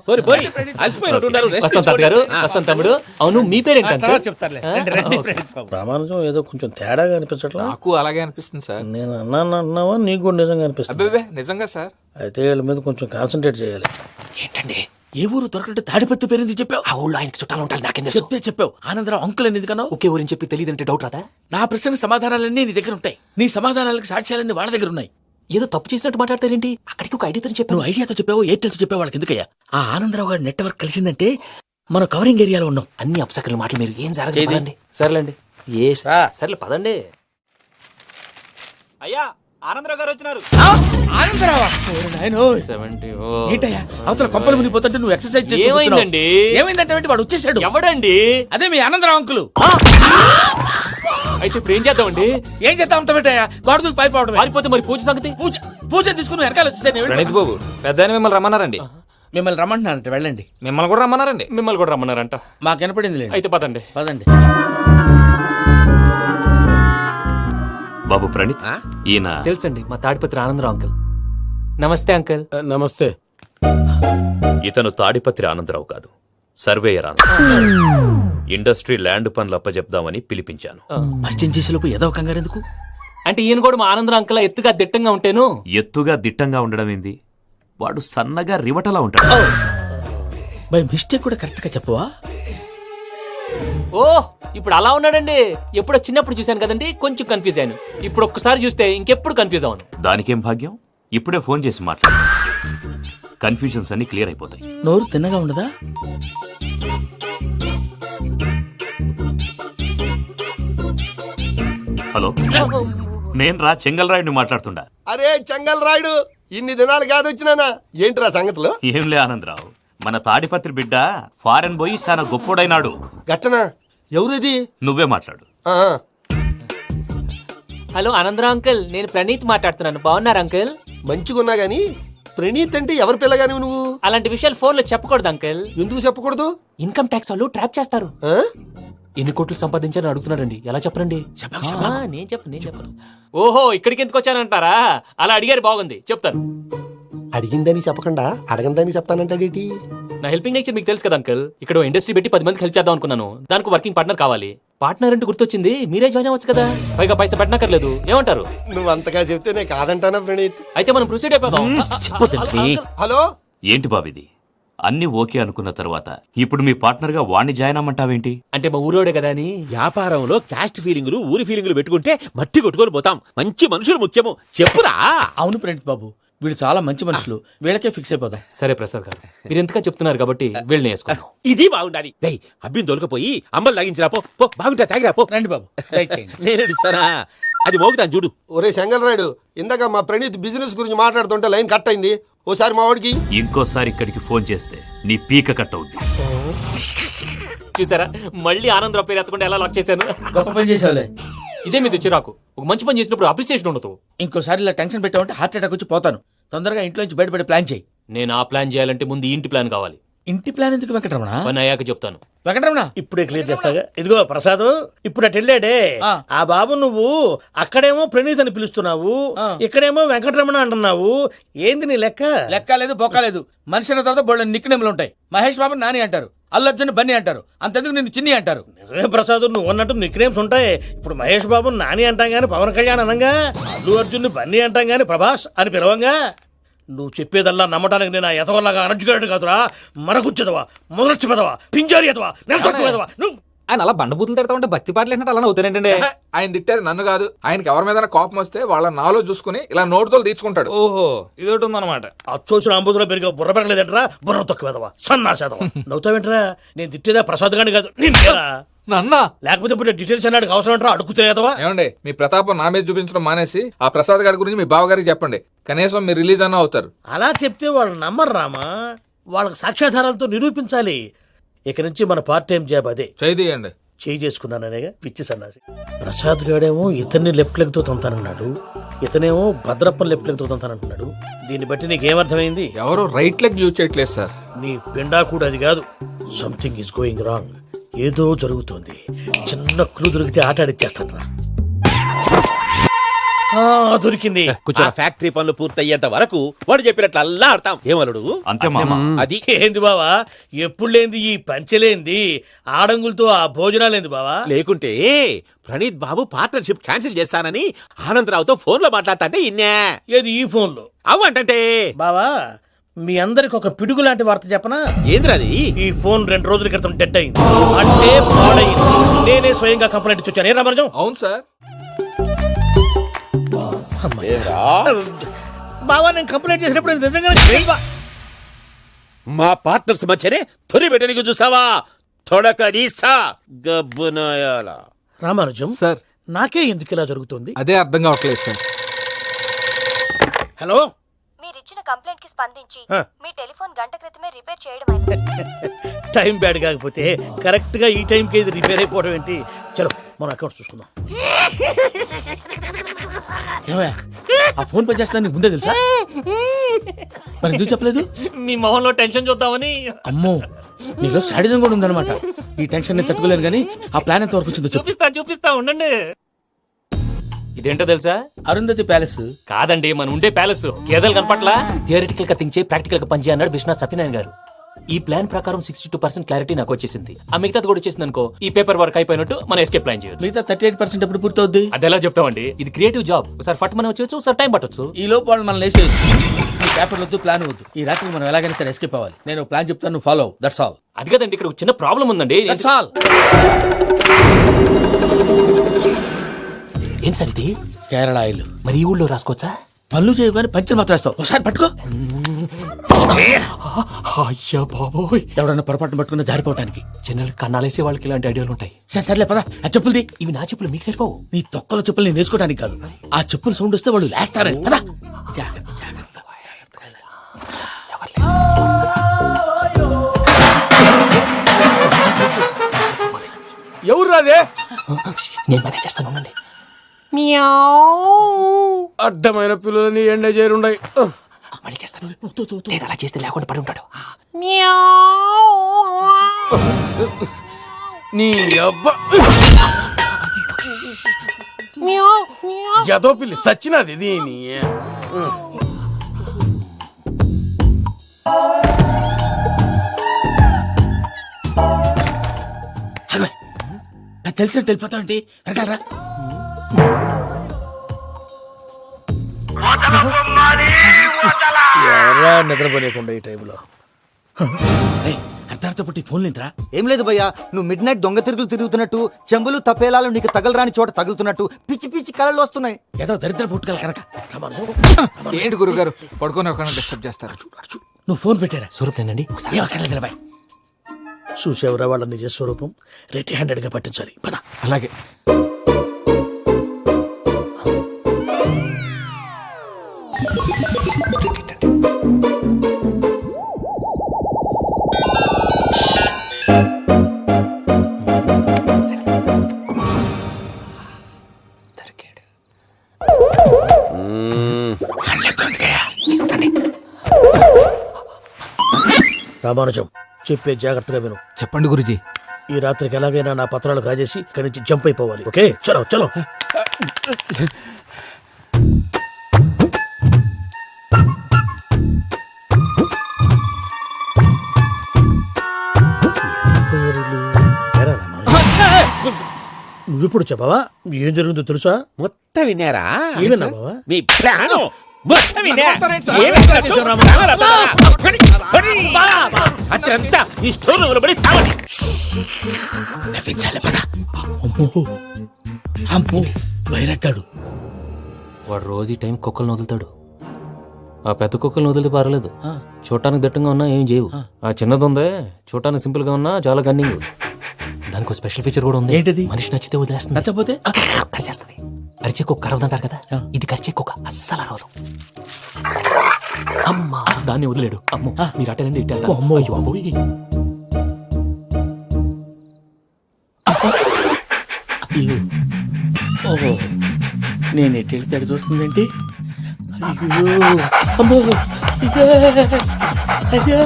వస్తాం తాత గారు, వస్తాం తమ్ముడు. అవును మీ పేరేంటి తర్వాత అంకుల్? చెప్తారులే. రండి, రండి, ప్రణీత్ బాబు. ప్రామాణికం ఏదో కొంచెం తేడాగా అనిపించట్లా. నాకు అలాగే అనిపిస్తుంది సార్. నేను అన్నావా నీకు కూడా నిజంగా అనిపిస్తుంది? అబ్బే నిజంగా సార్. అయితే వీళ్ళ మీద కొంచెం కాన్సన్ట్రేట్ చేయాలి. ఏంటండి ఏ ఊరు దొరకట్టు తాడిపత్రి పేరు ఎందుకు చెప్పావు? ఆ ఊళ్ళో ఆయనకి చుట్టాలు ఉంటారు, నాకేం చెప్తే చెప్పావు. ఆనందరావు అంకుల్ అని ఎందుకన్నావు? ఒకే ఊరిని చెప్పి తెలియదంటే డౌట్ రాదా? నా ప్రశ్నకు సమాధానాలన్నీ నీ దగ్గర ఉంటాయి. నీ సమాధానాలకు సాక్ష్యాలన్నీ వాళ్ళ దగ్గర ఉన్నాయి. ఏదో తప్పు చేసినట్టు మాట్లాడతారేంటి? అక్కడికి ఒక ఐడియాతో చెప్పాను. నువ్వు ఐడియాతో చెప్పావు, ఎయిర్టెల్తో చెప్పావు, వాళ్ళకి ఎందుకయ్యా? ఆ ఆనందరావు గారి నెట్వర్క్ కలిసిందంటే మనం కవరింగ్ ఏరియాలో ఉన్నాం. అన్ని అప్సకర్ల మాటలు మీరు ఏం జరగదండి. సరేలేండి. సర్లే పదండి. అయ్యా ఆనందరావు గారు వచ్చినారు. ఆనందరావా? ఏంటయ్యా అవతల కొంపలు మునిగిపోతుంటే నువ్వు ఎక్సర్సైజ్ చేస్తూ కూర్చున్నావు. ఏమైందండి? ఏమైందంటే వాడు వచ్చేసాడు. ఎవడండి? అదే మీ ఆనందరావు అంకులు. అయితే ఇప్పుడు ఏం చేద్దామండి? ఏం చేస్తా ఉంటావేటయ్యా? గోడ దూకి పైపోవడం. పారిపోతే మరి పూజ సంగతి? పూజ తీసుకుని వెనకాల వచ్చేసాను. ప్రణీత్ బాబు పెద్ద మిమ్మల్ని రమ్మన్నారండి. మిమ్మల్ని రమ్మంటున్నారంటే వెళ్ళండి. మిమ్మల్ని కూడా రమ్మన్నారండి. మిమ్మల్ని కూడా రమ్మన్నారంట. మాకు వినపడింది. అయితే పదండి. పదండి. బాబు ప్రణీత్, ఈయన తెలుసండి, మా తాడిపత్రి ఆనందరావు అంకుల్. నమస్తే అంకుల్. నమస్తే. ఇతను తాడిపత్రి ఆనందరావు కాదు, సర్వేయర్ ఆనందరావు. ఇండస్ట్రీ ల్యాండ్ పనులు అప్పచెప్దామని పిలిపించాను. పరిచయం చేసేలోపు ఏదో కంగారు ఎందుకు? అంటే ఈయన కూడా మా ఆనందరావు అంకుల్ ఎత్తుగా దిట్టంగా ఉంటాను. ఎత్తుగా దిట్టంగా ఉండడం ఏంది? వాడు సన్నగా రివటలా ఉంటాడు. బై మిస్టేక్ కూడా కరెక్ట్ గా చెప్పవా? ఓ ఇప్పుడు అలా ఉన్నాడండి. ఎప్పుడో చిన్నప్పుడు చూశాను కదండి, కొంచెం కన్ఫ్యూజ్ అయ్యాను. ఇప్పుడు ఒక్కసారి చూస్తే ఇంకెప్పుడు కన్ఫ్యూజ్ అవ్వను. దానికేం భాగ్యం? ఇప్పుడే ఫోన్ చేసి మాట్లాడు. కన్ఫ్యూజన్స్ అన్ని క్లియర్ అయిపోతాయి. నోరు తిన్నగా ఉండదా? హలో, నేను చెంగల్ రాయుడిని మాట్లాడుతుండా. అరే చెంగల్ రాయుడు, ఇన్ని దినాలు కాదు వచ్చినానా? ఏంట్రా సంగతులు? ఏంలే ఆనందరావు, మన తాడిపత్రి బిడ్డ ఫారెన్ పోయి చాలా గొప్పోడైనాడు. గట్టనా? ఎవరిది? నువ్వే మాట్లాడు. హలో ఆనందరావు అంకుల్, నేను ప్రణీత్ మాట్లాడుతున్నాను. బాగున్నారు అంకుల్? మంచిగున్నా గాని ప్రణీత్ అంటే ఎవరి పిల్లగాని నువ్వు? అలాంటి విషయాలు ఫోన్ లో చెప్పకూడదు అంకుల్. ఎందుకు చెప్పకూడదు? ఇన్కమ్ ట్యాక్స్ వాళ్ళు ట్రాప్ చేస్తారు. ఎన్ని కోట్లు సంపాదించాలని అడుగుతున్నాడండి. ఎలా చెప్పరండి? నేను చెప్పను. ఓహో, ఇక్కడికి ఎందుకు వచ్చానంటారా? అలా అడిగారు, బాగుంది, చెప్తాను. అడిగిందని చెప్పకుండా అడగందని చెప్తానంటాడేటి? నా హెల్పింగ్ నేచర్ మీకు తెలుసు కదా అంకుల్. ఇక్కడ ఇండస్ట్రీ పెట్టి 10 మందికి హెల్ప్ చేద్దాం అనుకున్నాను. దానికి వర్కింగ్ పార్ట్నర్ కావాలి. పార్ట్నర్ అంటే గుర్తొచ్చింది, మీరే జాయిన్ అవ్వచ్చు కదా. పైగా పైసా పెట్టనక్కర్లేదు. ఏమంటారు? నువ్వు అంతగా చెప్తేనే కాదంటానా ప్రణీత్? అయితే మనం ప్రొసీడ్ అయిపోదాం. హలో, ఏంటి బాబిది? అన్ని ఓకే అనుకున్న తర్వాత ఇప్పుడు మీ పార్ట్నర్ గా వాణ్ణి జాయిన్ అమ్మంటావేంటి? అంటే మా ఊరోడే కదా అని. వ్యాపారంలో క్యాస్ట్ ఫీలింగులు, ఊరి ఫీలింగులు పెట్టుకుంటే మట్టి కొట్టుకొని పోతాం. మంచి మనుషులు ముఖ్యము. చెప్పురా. అవును ప్రణీత్ బాబు, వీళ్ళు చాలా మంచి మనుషులు. వీళ్ళకే ఫిక్స్ అయిపోతాం. సరే ప్రసాద్ గారు, మీరు ఎంతగా చెప్తున్నారు కాబట్టి వీళ్ళని వేసుకుందాం. ఇది బాగుండాలి. డై అబ్బిని దొలకపోయి అమ్మలు లాగించిరా పో. బాగుంటా, తాగిరా పో. రండి బాబు, నేను ఇస్తానా? అది మోగుతాను చూడు. ఒరే చెంగల్ రాయుడు, ఇందాక మా ప్రణీత్ బిజినెస్ గురించి మాట్లాడుతుంటే లైన్ కట్ అయింది. ఓసారి మా వాడికి ఇంకోసారి ఇక్కడికి ఫోన్ చేస్తే నీ పీక కట్ అవుద్ది. చూసారా, మళ్ళీ ఆనందరావు పేరు ఎత్తకుండా ఎలా లాక్ చేశాను. గొప్ప పని చేసావులే. ఇదే మీద చిరాకు. ఒక మంచి పని చేసినప్పుడు అప్రిసియేషన్ ఉండదు. ఇంకోసారి ఇలా టెన్షన్ పెట్టామంటే హార్ట్ అటాక్ వచ్చి పోతాను. తొందరగా ఇంట్లో నుంచి బయటపడే ప్లాన్ చేయి. నేను ఆ ప్లాన్ చేయాలంటే ముందు ఇంటి ప్లాన్ కావాలి. ఇంటి ప్లాన్ ఎందుకు వెంకటరమణ? పని అయ్యాక చెప్తాను. వెంకటరమణ ఇప్పుడే క్లియర్ చేస్తాగా. ఇదిగో ప్రసాద్, ఇప్పుడు అటు వెళ్ళాడే ఆ బాబు, నువ్వు అక్కడేమో ప్రణీత్ అని పిలుస్తున్నావు, ఇక్కడేమో వెంకటరమణ అంటున్నావు. ఏంది నీ లెక్క? లెక్క లేదు, బొక్క లేదు. మనిషి అన్న తర్వాత బోళ్ళ నిక్నెములు ఉంటాయి. మహేష్ బాబు నాని అంటారు, అల్లు అర్జున్ బన్నీ అంటారు, అంతెందుకు నిన్ను చిన్ని అంటారు. నిజమే ప్రసాద్, నువ్వు అన్నట్టు నిక్నేమ్స్ ఉంటాయి. ఇప్పుడు మహేష్ బాబు నాని అంటాం గాని పవన్ కళ్యాణ్ అనంగా, అల్లు అర్జున్ బన్నీ అంటాం గాని ప్రభాస్ అని పిలవంగా. నువ్వు చెప్పేదల్లా నమ్మటానికి నేను ఎతవల్లాగా అనర్జుకేటెడ్ కాదురా. మరగుచ్చదవా, మొదలచ్చి పెదవా, పింజారి ఎదవా, నెలసొక్కు పెదవా. ఆయన అలా బండబూతులు తిడతా ఉంటే భక్తి పాటలు ఏంటంటే అలా అవుతానంటే. ఆయన తిట్టేది నన్ను కాదు, ఆయనకి ఎవరి మీద కోపం వస్తే వాళ్ళ నాలో చూసుకుని ఇలా నోటుతో తీర్చుకుంటాడు. ఓహో ఇదొకటి ఉందన్నమాట. అచ్చోసిన అంబుధులో పెరిగే బుర్ర పెరగలేదంటరా, బుర్ర తొక్కువేదవా సన్నాసేదవా. నవ్వుతావేంట్రా? నేను తిట్టేదా ప్రసాద్ గాని కాదు నిన్నేరా. నన్నా లేకపోతే ఇప్పుడు డీటెయిల్స్ అన్నాడు అవసరం అంటారా, అడుగుతాయేదవా. ఏమండి, మీ ప్రతాపం నా మీద చూపించడం మానేసి ఆ ప్రసాద్ గారి గురించి మీ బావగారికి చెప్పండి. కనీసం మీరు రిలీజ్ అన్న అవుతారు. అలా చెప్తే వాళ్ళు నమ్మరు రామా, వాళ్ళకి సాక్ష్యాధారాలతో నిరూపించాలి. ఇక నుంచి మన పార్ట్ టైం జాబ్ అదే. చేయండి. చేయి చేసుకున్నాననేగా పిచ్చి సన్నాసి. ప్రసాద్ గాడేమో ఇతన్ని లెఫ్ట్ లెగ్ తో తొంతానన్నాడు, ఇతనేమో భద్రప్పని లెఫ్ట్ లెగ్ తో తొంతానంటున్నాడు. దీన్ని బట్టి నీకేమర్థమైంది? ఎవరు రైట్ లెగ్ యూజ్ చేయట్లేదు సార్. నీ పిండా కూడా అది కాదు. Something is going wrong. ఏదో జరుగుతోంది. చిన్న క్లూ దొరికితే ఆట ఆడిచ్చేస్తాను రా. దొరికింది. ఆ ఫ్యాక్టరీ పనులు పూర్తయ్యేంత వరకు వాడు చెప్పినట్లు అల్లా ఆడతాం. ఏమలుడు అంతే మామ. అది ఏంది బావా, ఎప్పుడు లేంది ఈ పంచలేంది, ఆడంగులతో ఆ భోజనాలేంది బావా? లేకుంటే ప్రణీత్ బాబు పార్ట్నర్షిప్ క్యాన్సిల్ చేస్తానని ఆనందరావుతో ఫోన్ లో మాట్లాడతాంటే ఇన్నే. ఏది ఈ ఫోన్ లో? అవ్వంటే బావా, మీ అందరికి ఒక పిడుగు లాంటి వార్త చెప్పనా? ఏంద్రది? ఈ ఫోన్ 2 రోజుల క్రితం డెడ్ అయింది, అంటే పాడైంది. నేనే స్వయంగా కంప్లైంట్ ఇచ్చి వచ్చాను. ఏ రామరాజం? అవును సార్. బావా, నేను కంప్లైంట్ చేసినప్పుడు ఇది నిజంగా మా పార్ట్నర్స్ మధ్యనే తొలి పెట్టడానికి చూసావా? తొడక తీసా గబ్బునాయాల. రామానుజం సార్, నాకే ఎందుకు ఇలా జరుగుతుంది? అదే అర్థం కావట్లేదు సార్. హలో, మీరిచ్చిన కంప్లైంట్ కి స్పందించి ఆ. మీ టెలిఫోన్ గంట క్రితమే రిపేర్ చేయడం. టైం బ్యాడ్ కాకపోతే కరెక్ట్ గా ఈ టైంకి ఇది రిపేర్ అయిపోవడం ఏంటి? చలో మన అకౌంట్ చూసుకుందాం. ఏమయ్య, ఆ ఫోన్ పని చేస్తున్నా నీకు ముందే తెలుసా? మరి ఎందుకు చెప్పలేదు? మీ మొహంలో టెన్షన్ చూద్దామని. అమ్మో, నీలో శాడిజం కూడా ఉందన్నమాట. ఈ టెన్షన్ నేను తట్టుకోలేను కానీ ఆ ప్లాన్ ఎంత వరకు వచ్చిందో చెప్పు. చూపిస్తా ఉండండి. ఇదేంటో తెలుసా? అరుంధతి ప్యాలెస్ కాదండి, మన ఉండే ప్యాలెస్. గేదెలు కనపట్లా? థియరిటికల్ గా థింక్ చేయి, ప్రాక్టికల్ గా పనిచేయ అన్నాడు విశ్వనాథ్ సత్యనారాయణ గారు. ఈ ప్లాన్ ప్రకారం 62% క్లారిటీ నాకు వచ్చేసింది. ఆ మిగతాది కూడా వచ్చేసింది అనుకో, ఈ పేపర్ వర్క్ అయిపోయినట్టు మనం ఎస్కేప్ ప్లాన్ చేయొచ్చు. మిగతా 38% ఎప్పుడు పూర్తవుద్ది? అది ఎలా చెప్తామండి? ఇది క్రియేటివ్ జాబ్. ఒకసారి ఫట్ మనం వచ్చేయచ్చు, ఒకసారి టైం పట్టొచ్చు. ఈ లోపు వాళ్ళు మనం లేసేయచ్చు. ఈ పేపర్ వద్దు, ప్లాన్ వద్దు. ఈ రాత్రి మనం ఎలాగైనా సరే ఎస్కేప్ అవ్వాలి. నేను ప్లాన్ చెప్తాను, నువ్వు ఫాలో. That's all. అది కదండి, ఇక్కడ ఒక చిన్న ప్రాబ్లం ఉందండి. That's all. ఏం సార్ ఇది? కేరళ ఆయిల్. మరి ఈ ఊళ్ళో రాసుకోవచ్చా? పనులు చేయగానే పంచర్ మాత్రం వేస్తావు. ఒకసారి పట్టుకో. అయ్యా బాబోయ్, ఎవడన్నా పొరపాటున పట్టుకున్న జారిపోవటానికి. జనరల్ కన్నాలేసే వాళ్ళకి ఇలాంటి ఐడియాలు ఉంటాయి. సర్లే పదా, ఆ చెప్పులది. ఇవి నా చెప్పులు మీకు సరిపోవు. నీ తొక్కల చెప్పులు నేను వేసుకోవడానికి కాదు, ఆ చెప్పుల సౌండ్ వస్తే వాళ్ళు లేస్తారని. పదా. ఎవరు రాదే? నేను మేనేజ్ చేస్తాను, ఉండండి. అడ్డమైన పిల్లలని ఎండ చేరుండయి. మళ్ళీ చేస్తాను. లేదు, అలా చేస్తే లేకుండా పడి ఉంటాడు. నీ అబ్బా ఎదో పిల్లి సచ్చినది దీని. నాకు తెలిసినట్టు వెళ్ళిపోతావు ఏంటి? వెనకాలరా. ఎవరా నిద్రపోలేకుండా ఈ టైంలో? అర్ధార్థ పుట్టి ఫోన్ లేంట్రా? ఏం లేదు భయ్యా, నువ్వు మిడ్ నైట్ దొంగ తిరుగులు తిరుగుతున్నట్టు, చెంబులు తపేలాలు నీకు తగలరాని చోట తగులుతున్నట్టు పిచ్చి పిచ్చి కళలు వస్తున్నాయి. ఏదో దరిద్ర పుట్టుకల కనుక. ఏంటి గురుగారు పడుకొని ఒక డిస్టర్బ్ చేస్తారు? నువ్వు ఫోన్ పెట్టారా? స్వరూప్ నేనండి. చూసేవరా వాళ్ళ నిజ స్వరూపం. రెట్టి హ్యాండెడ్ గా పట్టించాలి. పద. అలాగే. రామానుజం, చెప్పే జాగ్రత్తగా విను. చెప్పండి గురుజీ. ఈ రాత్రికి ఎలాగైనా నా పత్రాలు కాజేసి ఇక్కడి నుంచి జంప్ అయిపోవాలి. ఓకే, చలో చలో. నువ్విప్పుడు చెప్పవా ఏం జరుగుతుందో తెలుసా? మొత్తం విన్నారా? ఏమన్నా బావా? మీ ప్లాన్ అత్రంతా ఈ స్టోర్ రూమ్ లో పడి సావండి. నవ్వించాలి పద. అమ్మో అమ్మో వైరక్కాడు. వాడు రోజు ఈ టైం కుక్కలను వదులుతాడు. ఆ పెద్ద కుక్కలను వదిలితే పర్లేదు, చూడటానికి దట్టంగా ఉన్నా ఏం చేయవు. ఆ చిన్నది ఉందే చూడటానికి సింపుల్ గా ఉన్నా చాలా గన్నింగ్. దానికి ఒక స్పెషల్ ఫీచర్ కూడా ఉంది. ఏంటిది? మనిషి నచ్చితే వదిలేస్తుంది, నచ్చపోతే కరిచేస్తుంది. అరిచే కుక్క అరవదంటారు కదా, ఇది కరిచే కుక్క అస్సలు అరవదు. అమ్మా దాన్ని వదిలేడు. అమ్మో మీరు అటెండి ఇటు వెళ్తారు. అమ్మో. అయ్యో అబ్బోయ్. ఓహో నేను ఎటు వెళ్తే అటు చూస్తుందేంటి? అయ్యో అమ్మో ఇదే, అయ్యో.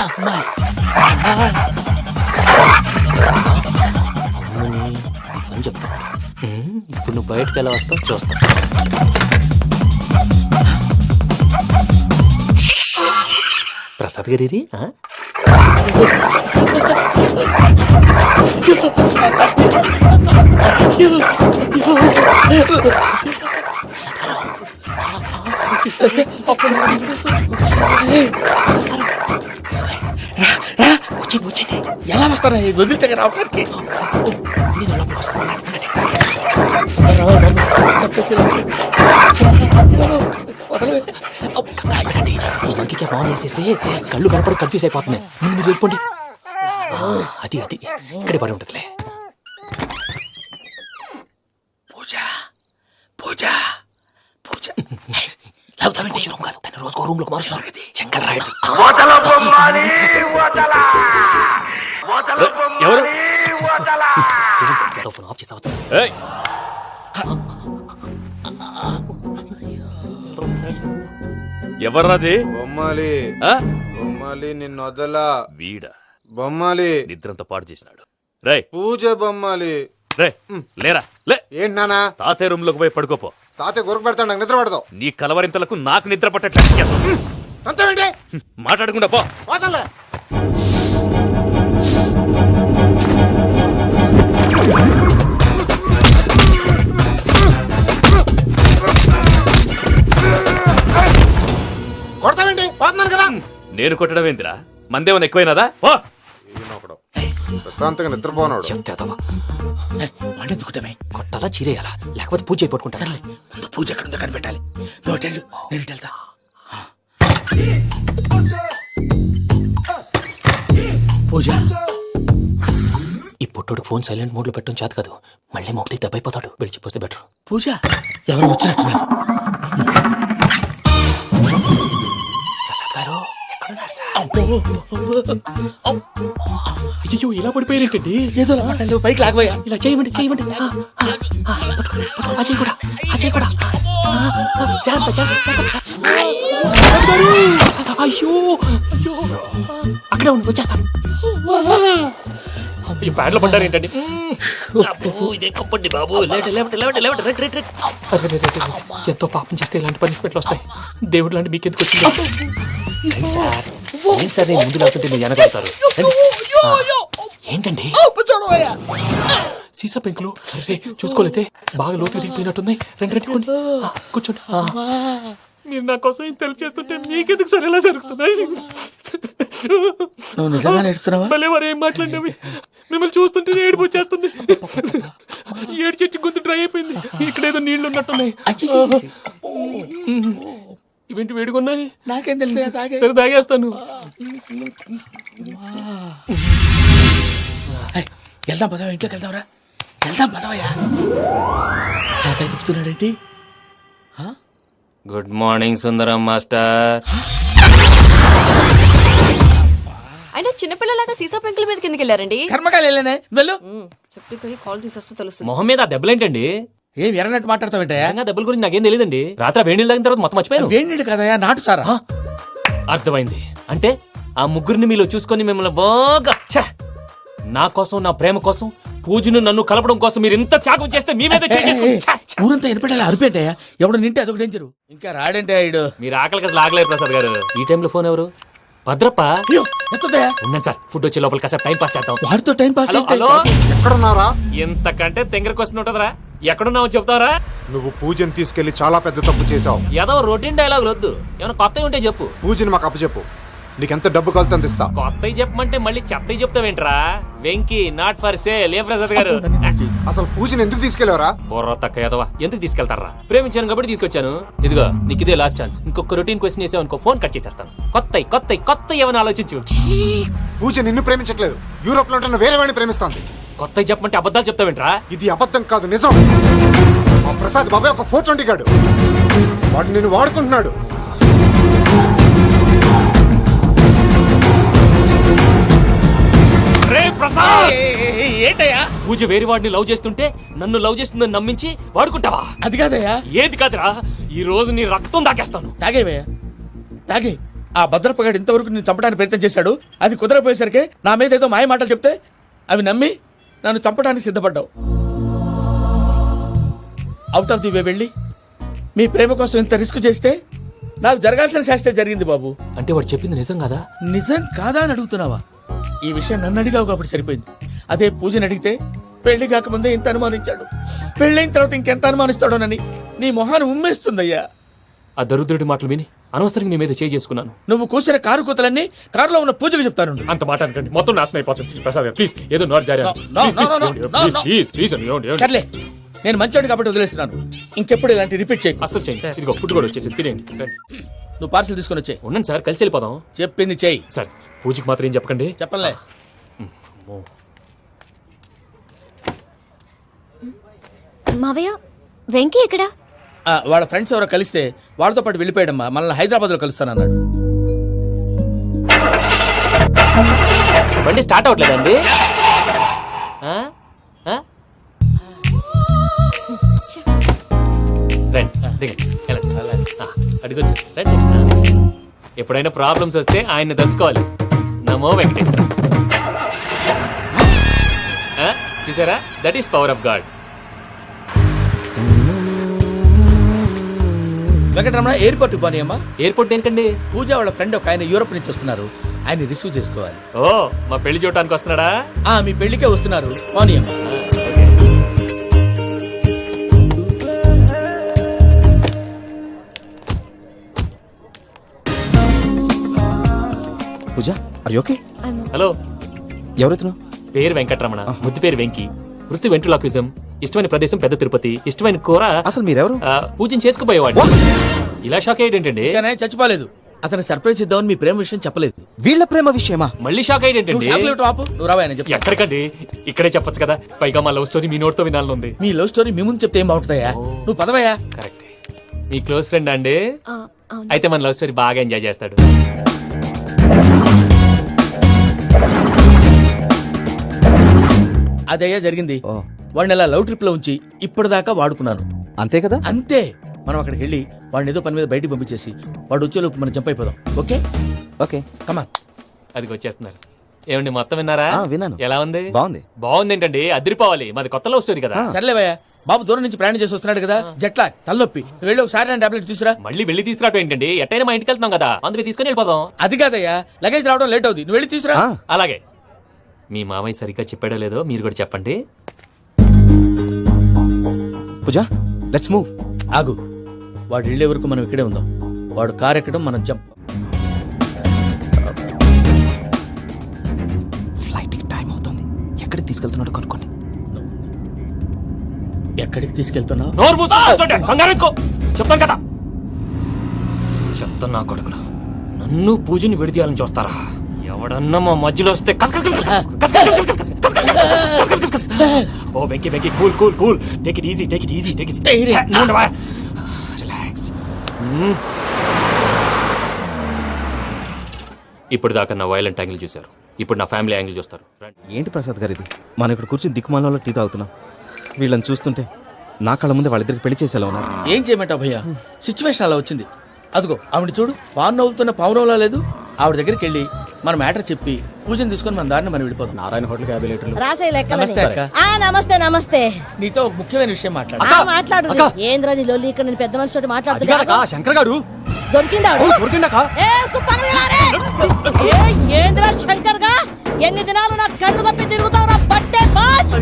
అమ్మా. అమ్మని అని చెప్తా. ఇప్పుడు నువ్వు బయటకు ఎలా వస్తావు చూస్తా. ప్రసాద్ గారి వచ్చండి. ఎలా వస్తారా వదిలితే రావడానికి? ఇంటికి ఫోన్ చేసేస్తే కళ్ళు కనపడి కన్ఫ్యూజ్ అయిపోతున్నాయి. ముందు మీరు వెళ్ళిపోండి. అది అది ఇక్కడే పడి ఉంటుందిలే. పూజ పూజ పూజ లాగుతామంటే రూమ్ కాదు, తన రోజుకో రూమ్ లోకి మారుస్తున్నారు కదా. చెంకల రాయడు. ఎవరు ఫోన్ ఆఫ్ చేసావచ్చు. ఎవర్రాది? బొమ్మాలి ఆ? బొమ్మాలి నిన్ను వదలా. వీడ బొమ్మాలి నిద్రంతా పాడు చేసినాడు. రే పూజ బొమ్మాలి. రే లేరా లే. ఏంటి నానా? తాతయ్య రూమ్ లోకి పోయి పడుకోపో. తాతయ్య గురకు పెడతాడు, నాకు నిద్ర పడతావు. నీ కలవరింతలకు నాకు నిద్ర పట్టట్లేదు. అంతేంటి? మాట్లాడకుండా పో. పోతాలే. కొడతావేంటి? పోతున్నాను కదా. నేను కొట్టడం ఏందిరా? మందేమన్నా ఎక్కువైనదా? పో. ఈయనొకడు ప్రశాంతంగా నిద్రపోనాడు. వాడెందుకుంటామే? కొట్టాలా చీరేయాలా లేకపోతే పూజ అయిపోట్టుకుంటా. సర్లే ముందు పూజ ఎక్కడ ఉందో కనిపెట్టాలి. నువ్వు వెళ్ళు, నేను ఇటు వెళ్తా. పూజ ఈ పుట్టోడికి ఫోన్ సైలెంట్ మోడ్ లో పెట్టడం చేత కాదు. మళ్ళీ మొక్కి దెబ్బైపోతాడు. విడిచిపోతే బెటర్. పూజ ఎవరు వచ్చినట్టున్నారు? ప్రసాద్ గారు ఎక్కడున్నారు సార్? అయ్యో ఇలా పడిపోయారేంటండి? ఏదో లమ్మటలు పైకి లాగబోయా. ఇలా చేయమండి చేయమండి. అజయ్ కూడా అజయ్ కూడా. జాగ్రత్త జాగ్రత్త జాగ్రత్త. అయ్యో అయ్యో అక్కడే ఉండి వచ్చేస్తాను. ఈ బ్యాడ్లో పడ్డారు ఏంటండి? ఇదే కప్పండి బాబు. ఎంతో పాపం చేస్తే ఇలాంటి పనిష్మెంట్లు వస్తాయి. దేవుడు లాంటి మీకెందుకు వచ్చింది? సార్ ఏం సార్ నేను ముందు లేకుంటే మీరు వెనకాడతారు. ఏంటండి సీసా పెంకులు? అరే చూసుకోలేతే బాగా లోతు దిగిపోయినట్టున్నాయి. రెండు రెండు కూర్చోండి. మీరు నా కోసం ఇంత హెల్ప్ చేస్తుంటే మీకెందుకు సరే ఎలా జరుగుతున్నాయి? నువ్వు నిజంగా నేర్చుతున్నావా? మళ్ళీ వారు ఏం మాట్లాడినవి మిమ్మల్ని చూస్తుంటే ఏడుపు వచ్చేస్తుంది. ఏడు చెట్టు గొంతు డ్రై అయిపోయింది. ఇక్కడ ఏదో నీళ్లు ఉన్నట్టున్నాయి. ఇవేంటి వేడుకున్నాయి? నాకేం తెలుసు. సరే తాగేస్తాను. వెళ్దాం పదవా, ఇంట్లోకి వెళ్దాంరా. వెళ్దాం పదవయ్యా. నాకై చెప్తున్నాడేంటి? Good morning Sundaram master. అయినా చిన్నపిల్లలాగా సీసా పెంకుల మీద కిందకి వెళ్ళారండి. కర్మకాయలు వెళ్ళానే వెళ్ళు. చెప్పి కాల్ తీసేస్తే తెలుస్తుంది. మొహం మీద ఆ దెబ్బలేంటండి? ఏం ఎర్రనట్టు మాట్లాడతావేంటయా? దెబ్బల గురించి నాకేం తెలియదండి. రాత్రి వేడి నీళ్ళు తాగిన తర్వాత మొత్తం మర్చిపోయాను. వేడి నీళ్ళు కదయా, నాటు సారా. అర్థమైంది. అంటే ఆ ముగ్గురిని మీలో చూసుకొని మిమ్మల్ని బాగా నా కోసం నా ప్రేమ కోసం పూజను నన్ను కలపడం కోసం మీరు ఇంత త్యాగం చేస్తే మీ మీద ఊరంతా ఎనపెట్టాలి అరిపేటయా. ఎవడు నింటే అదొక డేంజరు. ఇంకా రాడంటే ఆయుడు. మీరు ఆకలికి అసలు ఆగలేరు ప్రసాద్ గారు. ఈ టైంలో ఫోన్ ఎవరు? భద్రప్ప. ఉన్నాను సార్. ఫుడ్ వచ్చే లోపల కాసేపు టైం పాస్ చేద్దాం. వాడితో టైం పాస్. హలో ఎక్కడున్నారా? ఇంతకంటే తెంగర క్వశ్చన్ ఉంటుందిరా. ఎక్కడున్నావు చెప్తావరా? నువ్వు పూజని తీసుకెళ్లి చాలా పెద్ద తప్పు చేశావు. ఏదో రొటీన్ డైలాగ్ వద్దు. ఏమైనా కొత్తవి ఉంటే చెప్పు. పూజని మాకు అప్పచెప్పు. నీకెంత డబ్బు కలితే అంత ఇస్తా. కొత్తవి చెప్పమంటే మళ్ళీ చెత్తవి చెప్తావేంట్రా? Venky not for sale. ఏ ప్రసాద్ గారు అసలు పూజని ఎందుకు తీసుకెళ్లేవరా? బుర్ర తక్క ఎదవా, ఎందుకు తీసుకెళ్తారా? ప్రేమించాను కాబట్టి తీసుకొచ్చాను. ఇదిగో నీకు ఇదే లాస్ట్ ఛాన్స్. ఇంకొక రొటీన్ క్వశ్చన్ వేసావు అనుకో, ఫోన్ కట్ చేసేస్తాను. కొత్త ఏమైనా ఆలోచించు. పూజ నిన్ను ప్రేమించట్లేదు, యూరోప్ లో ఉంటున్న వేరే వాడిని ప్రేమిస్తాంది. కొత్తవి చెప్పమంటే అబద్ధాలు చెప్తావేంట్రా? ఇది అబద్ధం కాదు, నిజం. మా ప్రసాద్ బాబాయ్ ఒక 420 గాడు, వాడు నిన్ను వాడుకుంటున్నాడు. ఏంటయ్యా? పూజ వేరే వాడిని లవ్ చేస్తుంటే నన్ను లవ్ చేస్తుందని నమ్మించి వాడుకుంటావా? అది కాదయ్యా. ఏది కాదురా, ఈ రోజు నీ రక్తం దాకేస్తాను. తాగేవయ్యా, తాగే. ఆ భద్రపగాడు ఇంతవరకు నేను చంపడానికి ప్రయత్నం చేశాడు. అది కుదరపోయేసరికి నా మీద ఏదో మాయ మాటలు చెప్తే అవి నమ్మి నన్ను చంపడానికి సిద్ధపడ్డావు. అవుట్ ఆఫ్ ది వే వెళ్ళి మీ ప్రేమ కోసం ఇంత రిస్క్ చేస్తే నాకు జరగాల్సిన శాస్త్రే జరిగింది బాబు. అంటే వాడు చెప్పింది నిజం కదా? నిజం కాదా అని అడుగుతున్నావా? ఈ విషయం నన్ను అడిగావు కాబట్టి సరిపోయింది. అదే పూజని అడిగితే పెళ్లి కాకముందే ఇంత అనుమానించాడు, పెళ్ళైన తర్వాత ఇంకెంత అనుమానిస్తాడోనని నీ మొహాన్ని ఉమ్మేస్తుందయ్యా. ఆ దరిద్రుడి మాటలు విని అనవసరంగా నీ మీద చేయి చేసుకున్నాను. నువ్వు కూసిన కారు కూతలన్నీ కారులో ఉన్న పూజకు చెప్తాను. అంత మాట అనకండి, మొత్తం నాశనం అయిపోతుంది. ప్రసాద్ ప్లీజ్, ఏదో నోరు జారీ. సర్లే, నేను మంచోడి కాబట్టి వదిలేస్తున్నాను. ఇంకెప్పుడు ఇలాంటి రిపీట్ చేయకు. అసలు చేయండి. ఇదిగో ఫుడ్ కూడా వచ్చేసి తినేయండి. నువ్వు పార్సల్ తీసుకొని వచ్చే. ఉండండి సార్, కలిసి వెళ్ళిపోదాం. చెప్పింది చెయ్యి. సార్ పూజకి మాత్రం ఏం చెప్పకండి. చెప్పలే. మావయ్య, వెంకీ ఎక్కడా? వాళ్ళ ఫ్రెండ్స్ ఎవరో కలిస్తే వాళ్ళతో పాటు వెళ్ళిపోయాడమ్మా. మనల్ని హైదరాబాద్ లో కలుస్తానన్నాడు. బండి స్టార్ట్ అవ్వట్లేదండి. అడిగొచ్చు. ఎప్పుడైనా ప్రాబ్లమ్స్ వస్తే ఆయన్ని తెలుసుకోవాలి. నమో వెంకటేశ్వర. చూసారా, that is power of God. Venkataramana, airport పోనీ అమ్మా. ఎయిర్పోర్ట్ ఏంటండి? పూజ వాళ్ళ ఫ్రెండ్ ఒక ఆయన యూరోప్ నుంచి వస్తున్నారు, ఆయన రిసీవ్ చేసుకోవాలి. ఓ, మా పెళ్లి చూడటానికి వస్తున్నాడా? మీ పెళ్లికే వస్తున్నారు, పోనీ అమ్మా. పూజ, ఆర్ యు ఓకే? హలో, ఎవరైతున్నా? పేరు వెంకటరమణ, ముద్దు పేరు వెంకీ, వృత్తి వెంట్రులాక్విజం, ఇష్టమైన ప్రదేశం పెద్ద తిరుపతి, ఇష్టమైన కూర. అసలు మీరెవరు? పూజను చేసుకుపోయేవాడు. ఇలా షాక్ అయ్యేటండి? చచ్చిపోలేదు. అతను సర్ప్రైజ్ ఇద్దామని మీ ప్రేమ విషయం చెప్పలేదు. వీళ్ళ ప్రేమ విషయమా? మళ్ళీ షాక్ అయ్యేటండి? నువ్వు రావా? ఎక్కడికండి, ఇక్కడే చెప్పొచ్చు కదా. పైగా మా లవ్ స్టోరీ మీ నోటితో వినాలనుంది. మీ లవ్ స్టోరీ మీ ముందు చెప్తే ఏం బాగుంటుందయ్యా? నువ్వు పదవయ్యా. కరెక్ట్. మీ క్లోజ్ ఫ్రెండ్ అండి? అయితే మన లవ్ స్టోరీ బాగా ఎంజాయ్ చేస్తాడు. అదయ్యా జరిగింది. వాడిని అలా లవ్ ట్రిప్ లో ఉంచి ఇప్పటిదాకా వాడుకున్నాను. అంతే కదా? అంతే. మనం అక్కడికి వెళ్ళి వాడిని ఏదో పని మీద బయటికి పంపించేసి వాడు వచ్చేలోపు మనం జంప్ అయిపోదాం. ఓకే ఓకే, కమాన్. అది వచ్చేస్తున్నారు. ఏమండి, మొత్తం విన్నారా? విన్నాను. ఎలా ఉంది? బాగుంది. బాగుంది ఏంటండి, అదిరిపోవాలి. మాది కొత్త లవ్ స్టోరీ కదా. సర్లేవయ్యా, బాబు దూరం నుంచి ప్రయాణం చేసి వస్తున్నాడు కదా, జట్లా తలనొప్పి. నువ్వు వెళ్ళి ఒకసారి నా టాబ్లెట్ తీసురా. మళ్ళీ వెళ్ళి తీసుకురావటం ఏంటండి? ఎట్టైనా మా ఇంటికి వెళ్తున్నాం కదా, అందుకే తీసుకుని వెళ్ళిపోదాం. అది కాదయ్యా, లగేజ్ రావడం లేట్ అవుతుంది. నువ్వు వెళ్ళి తీసురా. అలాగే. మీ మామయ్య సరిగ్గా చెప్పాడో లేదో మీరు కూడా చెప్పండి. పూజ, లెట్స్ మూవ్. ఆగు, వాడు వెళ్ళే వరకు మనం ఇక్కడే ఉందాం. వాడు కార్ ఎక్కడం, మనం జంప్. ఫ్లైట్ కి టైం అవుతుంది. ఎక్కడికి తీసుకెళ్తున్నాడో కనుక్కోండి. ఎక్కడికి తీసుకెళ్తున్నావు? నోరు మూసుకొని కూర్చోండి, కంగారు ఎక్కు. చెప్తాను కదా. చెప్తాను నా కొడుకురా, నన్ను పూజని విడిదీయాలని చూస్తారా? ఎవడన్నా మా మధ్యలో వస్తే ఓ Venky Venky, cool cool cool, take it easy, take it easy, take it relax. ఇప్పుడు దాకా నా వైలెంట్ యాంగిల్ చూశారు, ఇప్పుడు నా ఫ్యామిలీ యాంగిల్ చూస్తారు. ఏంటి ప్రసాద్ గారు ఇది? మనం ఇక్కడ కూర్చొని దిక్కుమాలలో టీ తాగుతున్నాం. వీళ్ళని చూస్తుంటే నా కళ్ళ ముందే వాళ్ళిద్దరికి పెళ్లి చేసేలా ఉన్నారు. ఏం చేయమంటావు భయ్యా, సిచ్యువేషన్ అలా వచ్చింది. అదిగో ఆవిడ చూడు, పావు నవ్వులుతున్న పావునవ్వులా లేదు. ఆవిడ దగ్గరికి వెళ్ళి మన మ్యాటర్ చెప్పి పూజను తీసుకొని మన దారిని మనం వెళ్ళిపోదాం. నారాయణ హోటల్ 50 లీటర్లు. నమస్తే అక్క. నమస్తే నమస్తే. నీతో ఒక ముఖ్యమైన విషయం మాట్లాడు. మాట్లాడు. ఏంద్రా నీ లొల్లి? ఇక్కడ నేను పెద్ద మనిషి మాట్లాడుతున్నా. శంకర్ గారు దొరికిందాడు. ఏంద్రా శంకర్ గా? ఎన్ని దినాలు నా కళ్ళు కప్పి తిరుగుతావు నా బట్టే బాచ్.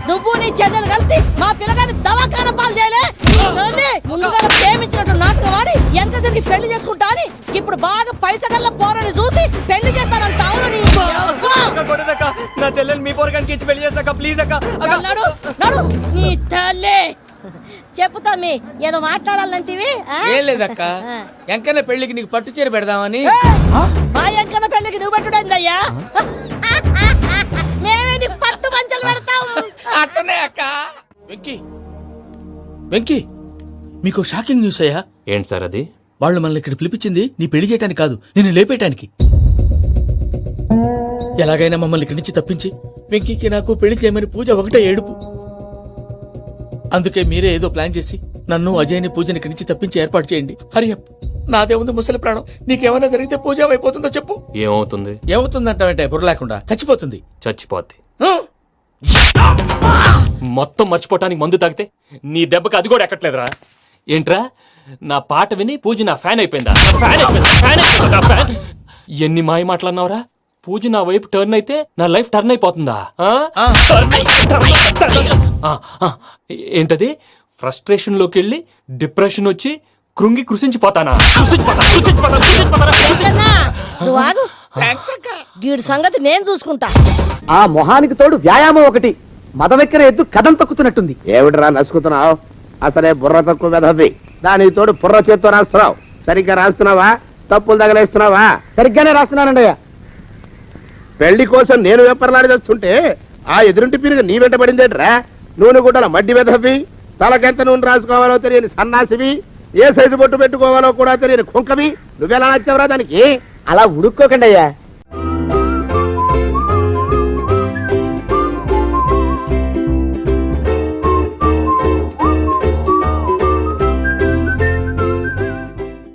నువ్వు నీ చెల్లెలు కలిసి మా పిల్లగాని దవాఖాన పాలు చేయలే. ముందుగా ప్రేమించినట్టు నాటకం ఆడి ఎంత తిరిగి పెళ్లి చేసుకుంటా అని ఇప్పుడు బాగా పైసా గల్ల పోరని చూసి పెళ్లి చేస్తానంట. అవునని నా చెల్లెని మీ పోరగానికి ఇచ్చి పెళ్లి చేస్తాక ప్లీజ్ అక్క. నడు నడు నీ తల్లి చెప్పుతా మీ ఏదో మాట్లాడాలంటివి. ఏం లేదక్క, ఎంకన్న పెళ్లికి నీకు పట్టు చీర పెడదామని. మా ఎంకన్న పెళ్లికి నువ్వు పెట్టుడైందయ్యా, మేమే నీకు పట్టు మంచలు పెడతాం. అట్టనే అక్క. వెంకీ వెంకీ, మీకు షాకింగ్ న్యూస్ అయ్యా. ఏంటి సార్ అది? వాళ్ళు మనల్ని ఇక్కడ పిలిపించింది నీ పెళ్లి చేయడానికి కాదు, నిన్ను లేపేయటానికి. ఎలాగైనా మమ్మల్ని ఇక్కడి నుంచి తప్పించి వెంకీకి నాకు పెళ్లి చేయమని పూజ ఒకటే ఏడుపు. అందుకే మీరే ఏదో ప్లాన్ చేసి నన్ను అజయ్ని పూజని ఇక్కడి నుంచి తప్పించి ఏర్పాటు చేయండి. హరియప్, నాదే ఉంది ముసలి ప్రాణం. నీకేమైనా జరిగితే పూజ అయిపోతుందో చెప్పు. ఏమవుతుంది? ఏమవుతుందంటావంటే బుర్ర లేకుండా చచ్చిపోతుంది. చచ్చిపోద్ది. మొత్తం మర్చిపోవటానికి మందు తాగితే నీ దెబ్బకి అది కూడా ఎక్కట్లేదురా. ఏంట్రా, నా పాట విని పూజ నా ఫ్యాన్ అయిపోయిందా? ఫ్యాన్. ఎన్ని మాయ మాటలన్నావురా? పూజ నా వైపు టర్న్ అయితే నా లైఫ్ టర్న్ అయిపోతుందా? ఏంటది? ఫ్రస్ట్రేషన్ లోకి వెళ్ళి డిప్రెషన్ వచ్చి కృంగి కృషించిపోతానా? నువ్వు ఆగు, వీడి సంగతి నేను చూసుకుంటా. ఆ మొహానికి తోడు వ్యాయామం ఒకటి, మదవెక్కిన ఎద్దు కదం తొక్కుతున్నట్టుంది. ఏమిటిరా నసుకుతున్నావు? అసలే బుర్ర తక్కువ వెధవి. దానికి తోడు బుర్ర చేత్తో రాస్తున్నావు. సరిగ్గా రాస్తున్నావా? తప్పులు తగలేస్తున్నావా? సరిగ్గానే రాస్తున్నానండి అయ్యా. పెళ్లి కోసం నేను వెప్పర్లాడి చేస్తుంటే ఆ ఎదురింటి పిరుగు నీ వెంట పడిందేట్రా? నూనె గుడ్డల మడ్డి వెధవి, తలకెంత నూనె రాసుకోవాలో తెలియని సన్నాసివి, ఏ సైజు బొట్టు పెట్టుకోవాలో కూడా తెలియని కుంకవి. నువ్వెలా నచ్చావురా దానికి? అలా ఉడుక్కోకండి అయ్యా.